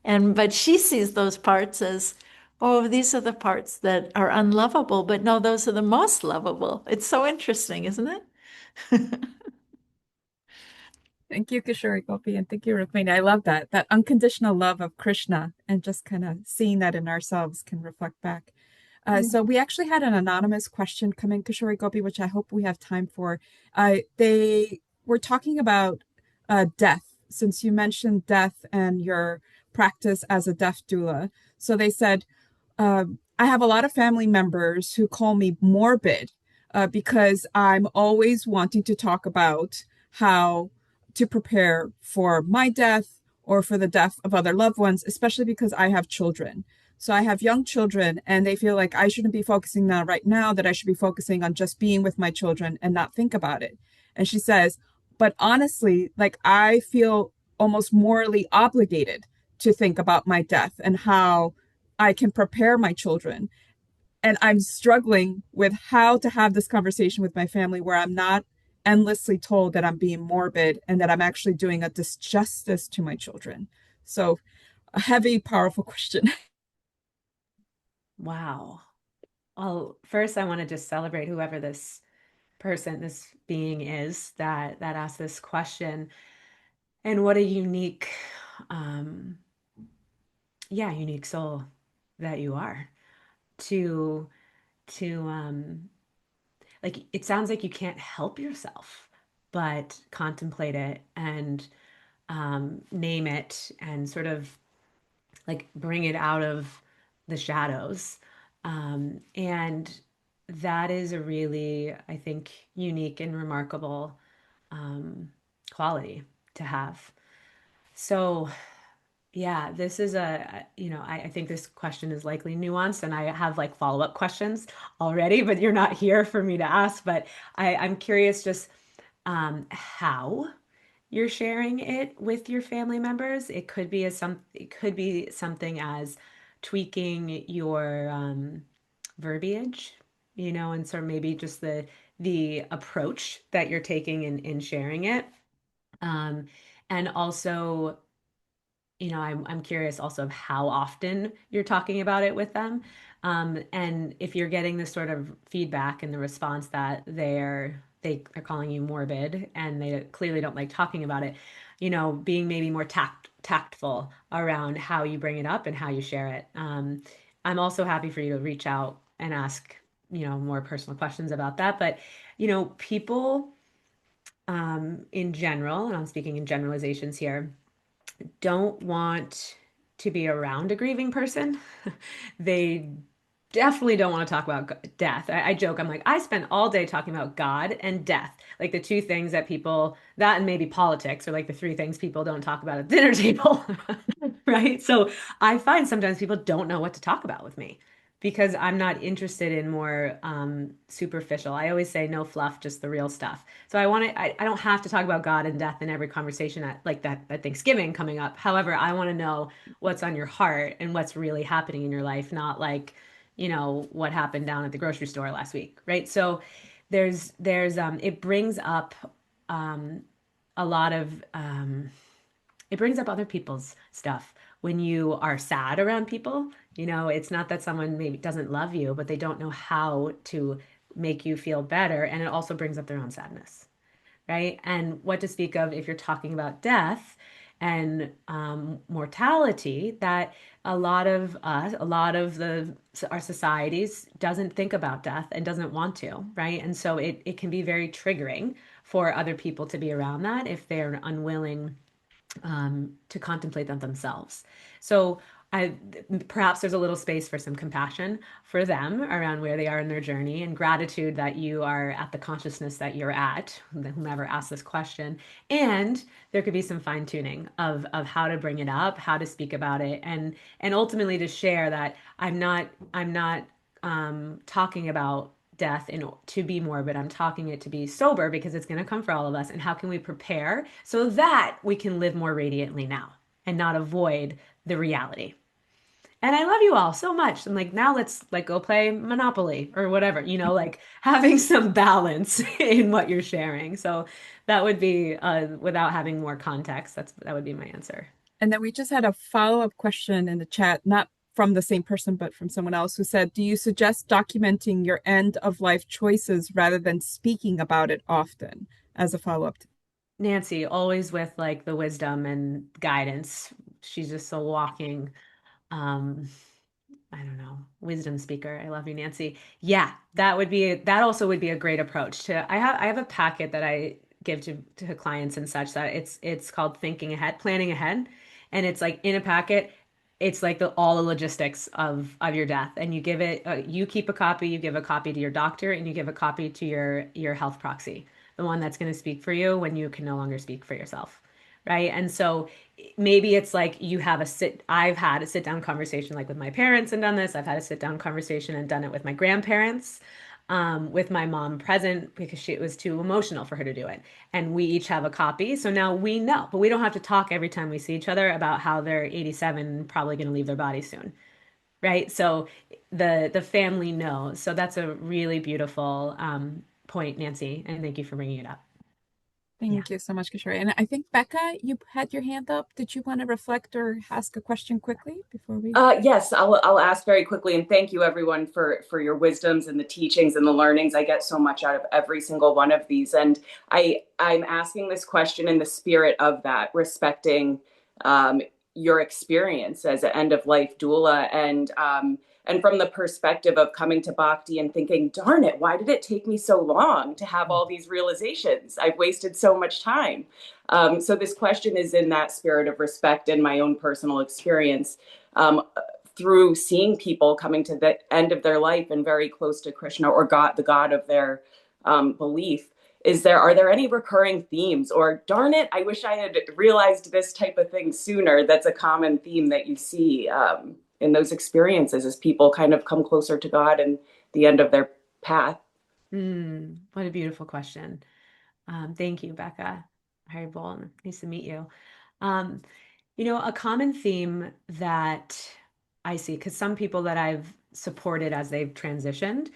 But she sees those parts as, oh, these are the parts that are unlovable, but no, those are the most lovable. It's so interesting, isn't it? Thank you, Kishori Gopi, and thank you, Rukmini. I love that unconditional love of Krishna, and just kind of seeing that in ourselves can reflect back. So we actually had an anonymous question come in, Kishori Gopi, which I hope we have time for. They were talking about death, since you mentioned death and your practice as a death doula. So they said, I have a lot of family members who call me morbid because I'm always wanting to talk about how to prepare for my death or for the death of other loved ones, especially because I have children. So I have young children and they feel like I shouldn't be focusing on right now, that I should be focusing on just being with my children and not think about it. And she says, but honestly, like I feel almost morally obligated to think about my death and how I can prepare my children. And I'm struggling with how to have this conversation with my family where I'm not endlessly told that I'm being morbid and that I'm actually doing a disjustice to my children. So a heavy, powerful question. Wow. Well, first I want to just celebrate whoever this person, this being is that asked this question. And what a unique, um, unique soul that you are to like it sounds like you can't help yourself but contemplate it and name it and sort of like bring it out of the shadows. And that is a really, I think, unique and remarkable quality to have. So, yeah, this is I think this question is likely nuanced, and I have like follow-up questions already, but you're not here for me to ask. But I'm curious just how you're sharing it with your family members. It could be something as tweaking your verbiage, and sort of maybe just the approach that you're taking in sharing it. Um, and also, I'm curious also of how often you're talking about it with them. And if you're getting this sort of feedback and the response that they're calling you morbid and they clearly don't like talking about it, being maybe more tactful around how you bring it up and how you share it. I'm also happy for you to reach out and ask, more personal questions about that. But, people in general, and I'm speaking in generalizations here, don't want to be around a grieving person. They definitely don't want to talk about death. I joke, I'm like, I spend all day talking about God and death, like the two things that people, that and maybe politics are like the three things people don't talk about at the dinner table. Right? So I find sometimes people don't know what to talk about with me because I'm not interested in more superficial. I always say no fluff, just the real stuff. So I don't have to talk about God and death in every conversation like that at Thanksgiving coming up. However, I want to know what's on your heart and what's really happening in your life, not like, what happened down at the grocery store last week, right? So it brings up um, a lot of it brings up other people's stuff when you are sad around people. It's not that someone maybe doesn't love you, but they don't know how to make you feel better. And it also brings up their own sadness, right? And what to speak of if you're talking about death and mortality, that a lot of our societies doesn't think about death and doesn't want to, right? And so it can be very triggering for other people to be around that if they're unwilling to contemplate them themselves. So I perhaps there's a little space for some compassion for them around where they are in their journey and gratitude that you are at the consciousness that you're at, whomever asked this question. And there could be some fine tuning of how to bring it up, how to speak about it, and ultimately to share that I'm not talking about death to be morbid. I'm talking it to be sober because it's going to come for all of us. And how can we prepare so that we can live more radiantly now and not avoid the reality? And I love you all so much. I'm like, now let's like go play Monopoly or whatever, like having some balance in what you're sharing. So that would be without having more context. That would be my answer. And then we just had a follow-up question in the chat, not from the same person, but from someone else who said, do you suggest documenting your end of life choices rather than speaking about it often as a follow-up? Nancy, always with like the wisdom and guidance. She's just a walking, um, I don't know, wisdom speaker. I love you, Nancy. Yeah, that also would be a great approach to, I have a packet that I give to clients and such that it's called Thinking Ahead, Planning Ahead. And it's like in a packet, it's like all the logistics of your death. And you give it, you keep a copy, you give a copy to your doctor, and you give a copy to your health proxy, the one that's going to speak for you when you can no longer speak for yourself. right? And so maybe it's like I've had a sit down conversation like with my parents and done this. I've had a sit down conversation and done it with my grandparents, with my mom present because it was too emotional for her to do it. And we each have a copy. So now we know, but we don't have to talk every time we see each other about how they're 87, probably going to leave their body soon. Right. So the family knows. So that's a really beautiful point, Nancy. And thank you for bringing it up. Thank you so much, Kishori. And I think, Becca, you had your hand up. Did you want to reflect or ask a question quickly before we? Yes, I'll ask very quickly, and thank you everyone for your wisdoms and the teachings and the learnings. I get so much out of every single one of these, and I'm asking this question in the spirit of that, respecting your experience as an end of life doula, and from the perspective of coming to Bhakti and thinking, darn it, why did it take me so long to have all these realizations? I've wasted so much time. So this question is in that spirit of respect and my own personal experience, through seeing people coming to the end of their life and very close to Krishna or God, the God of their belief. Are there any recurring themes, or darn it, I wish I had realized this type of thing sooner? That's a common theme that you see in those experiences as people kind of come closer to God and the end of their path. What a beautiful question. Thank you, Becca. Haribol, nice to meet you. A common theme that I see, because some people that I've supported as they've transitioned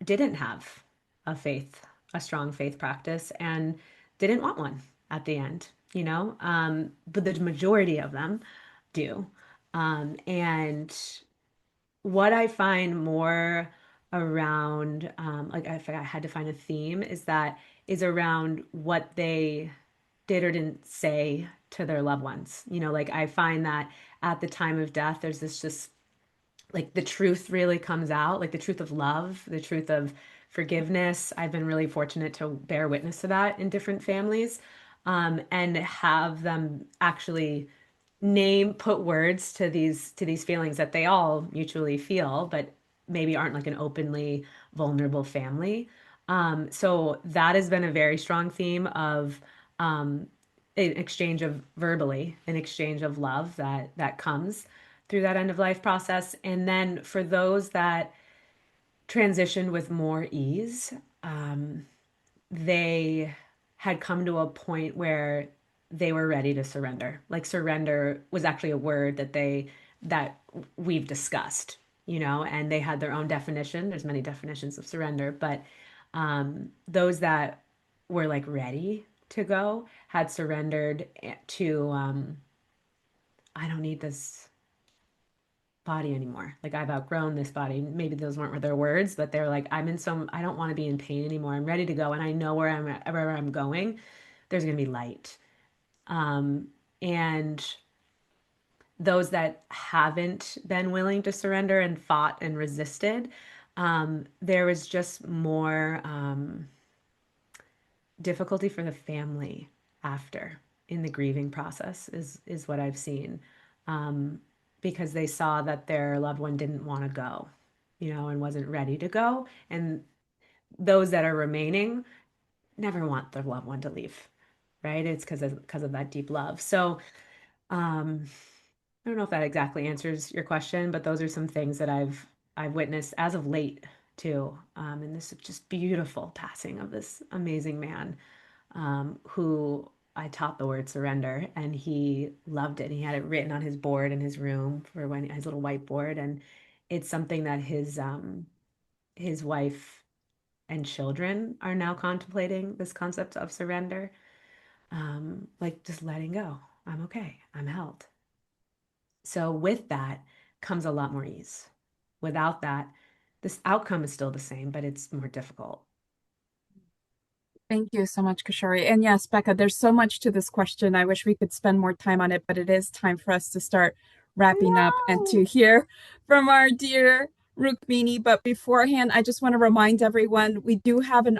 didn't have a strong faith practice and didn't want one at the end, but the majority of them do. And what I find more around, like I had to find a theme, is around what they did or didn't say to their loved ones. Like I find that at the time of death, there's this just like the truth really comes out, like the truth of love, the truth of forgiveness. I've been really fortunate to bear witness to that in different families, and have them actually put words to these feelings that they all mutually feel, but maybe aren't like an openly vulnerable family. So that has been a very strong theme of an exchange of love that comes through that end of life process. And then for those that transitioned with more ease, they had come to a point where they were ready to surrender. Like surrender was actually a word that we've discussed, and they had their own definition. There's many definitions of surrender, but those that were like ready to go had surrendered to I don't need this body anymore. Like I've outgrown this body. Maybe those weren't their words, but they're like, I don't want to be in pain anymore. I'm ready to go. And I know where I'm going, there's going to be light. And those that haven't been willing to surrender and fought and resisted, there was just more difficulty for the family after in the grieving process is what I've seen. Because they saw that their loved one didn't want to go, and wasn't ready to go. And those that are remaining never want their loved one to leave, right? It's because of that deep love. So I don't know if that exactly answers your question, but those are some things that I've witnessed as of late too. And this just beautiful passing of this amazing man, who I taught the word surrender, and he loved it. He had it written on his board in his room for his little whiteboard. And it's something that his wife and children are now contemplating, this concept of surrender. Like just letting go. I'm okay. I'm held. So with that comes a lot more ease. Without that, this outcome is still the same, but it's more difficult. Thank you so much, Kishori. And yes, Becca, there's so much to this question. I wish we could spend more time on it, but it is time for us to start wrapping up and to hear from our dear Rukmini. But beforehand, I just want to remind everyone, we do have an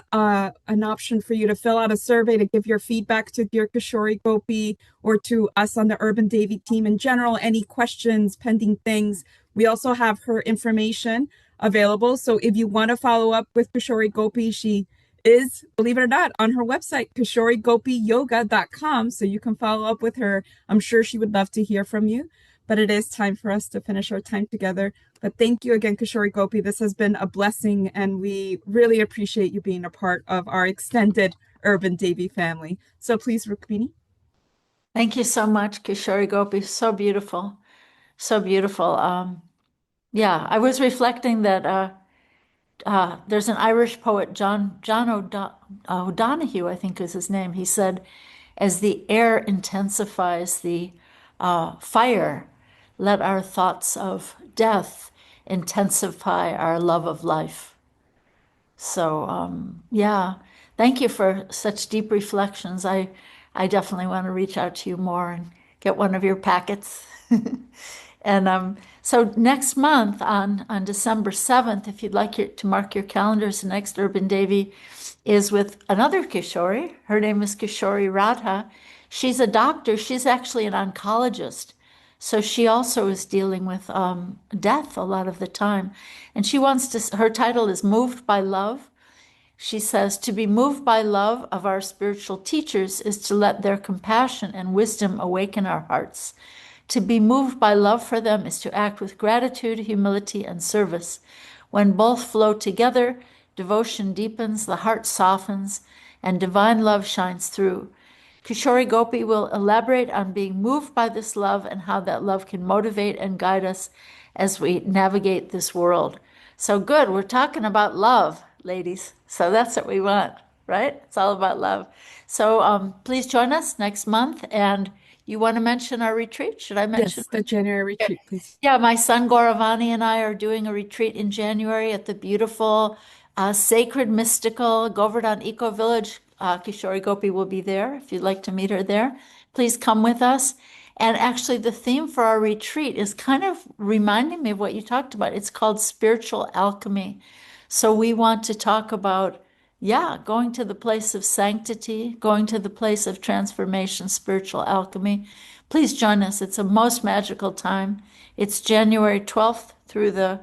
option for you to fill out a survey to give your feedback to dear Kishori Gopi or to us on the Urban Devi team in general, any questions, pending things. We also have her information available. So if you want to follow up with Kishori Gopi, she is, believe it or not, on her website, KishoriGopiYoga.com. So you can follow up with her. I'm sure she would love to hear from you. But it is time for us to finish our time together. But thank you again, Kishori Gopi. This has been a blessing, and we really appreciate you being a part of our extended Urban Devi family. So please, Rukmini. Thank you so much, Kishori Gopi. So beautiful. So beautiful. Yeah, I was reflecting that there's an Irish poet, John O'Donoghue, I think is his name. He said, as the air intensifies the fire, let our thoughts of death intensify our love of life. So, yeah, thank you for such deep reflections. I definitely want to reach out to you more and get one of your packets. And so next month on December 7th, if you'd like to mark your calendars, the next Urban Devi is with another Kishori. Her name is Kishori Radha. She's a doctor. She's actually an oncologist. So she also is dealing with death a lot of the time. And she wants to, her title is Moved by Love. She says, to be moved by love of our spiritual teachers is to let their compassion and wisdom awaken our hearts. To be moved by love for them is to act with gratitude, humility, and service. When both flow together, devotion deepens, the heart softens, and divine love shines through. Kishori Gopi will elaborate on being moved by this love and how that love can motivate and guide us as we navigate this world. So good, we're talking about love, ladies. So that's what we want, right? It's all about love. So please join us next month. And you want to mention our retreat? Should I mention? Yes, the January retreat, please. Yeah, my son Gauravani and I are doing a retreat in January at the beautiful, sacred, mystical Govardhan Eco Village. Kishori Gopi will be there if you'd like to meet her there. Please come with us. And actually, the theme for our retreat is kind of reminding me of what you talked about. It's called spiritual alchemy. So we want to talk about, yeah, going to the place of sanctity, going to the place of transformation, spiritual alchemy. Please join us. It's a most magical time. It's January 12th through the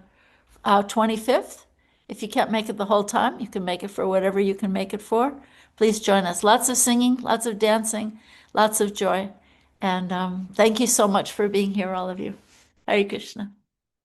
25th. If you can't make it the whole time, you can make it for whatever you can make it for. Please join us. Lots of singing, lots of dancing, lots of joy. And thank you so much for being here, all of you. Hare Krishna.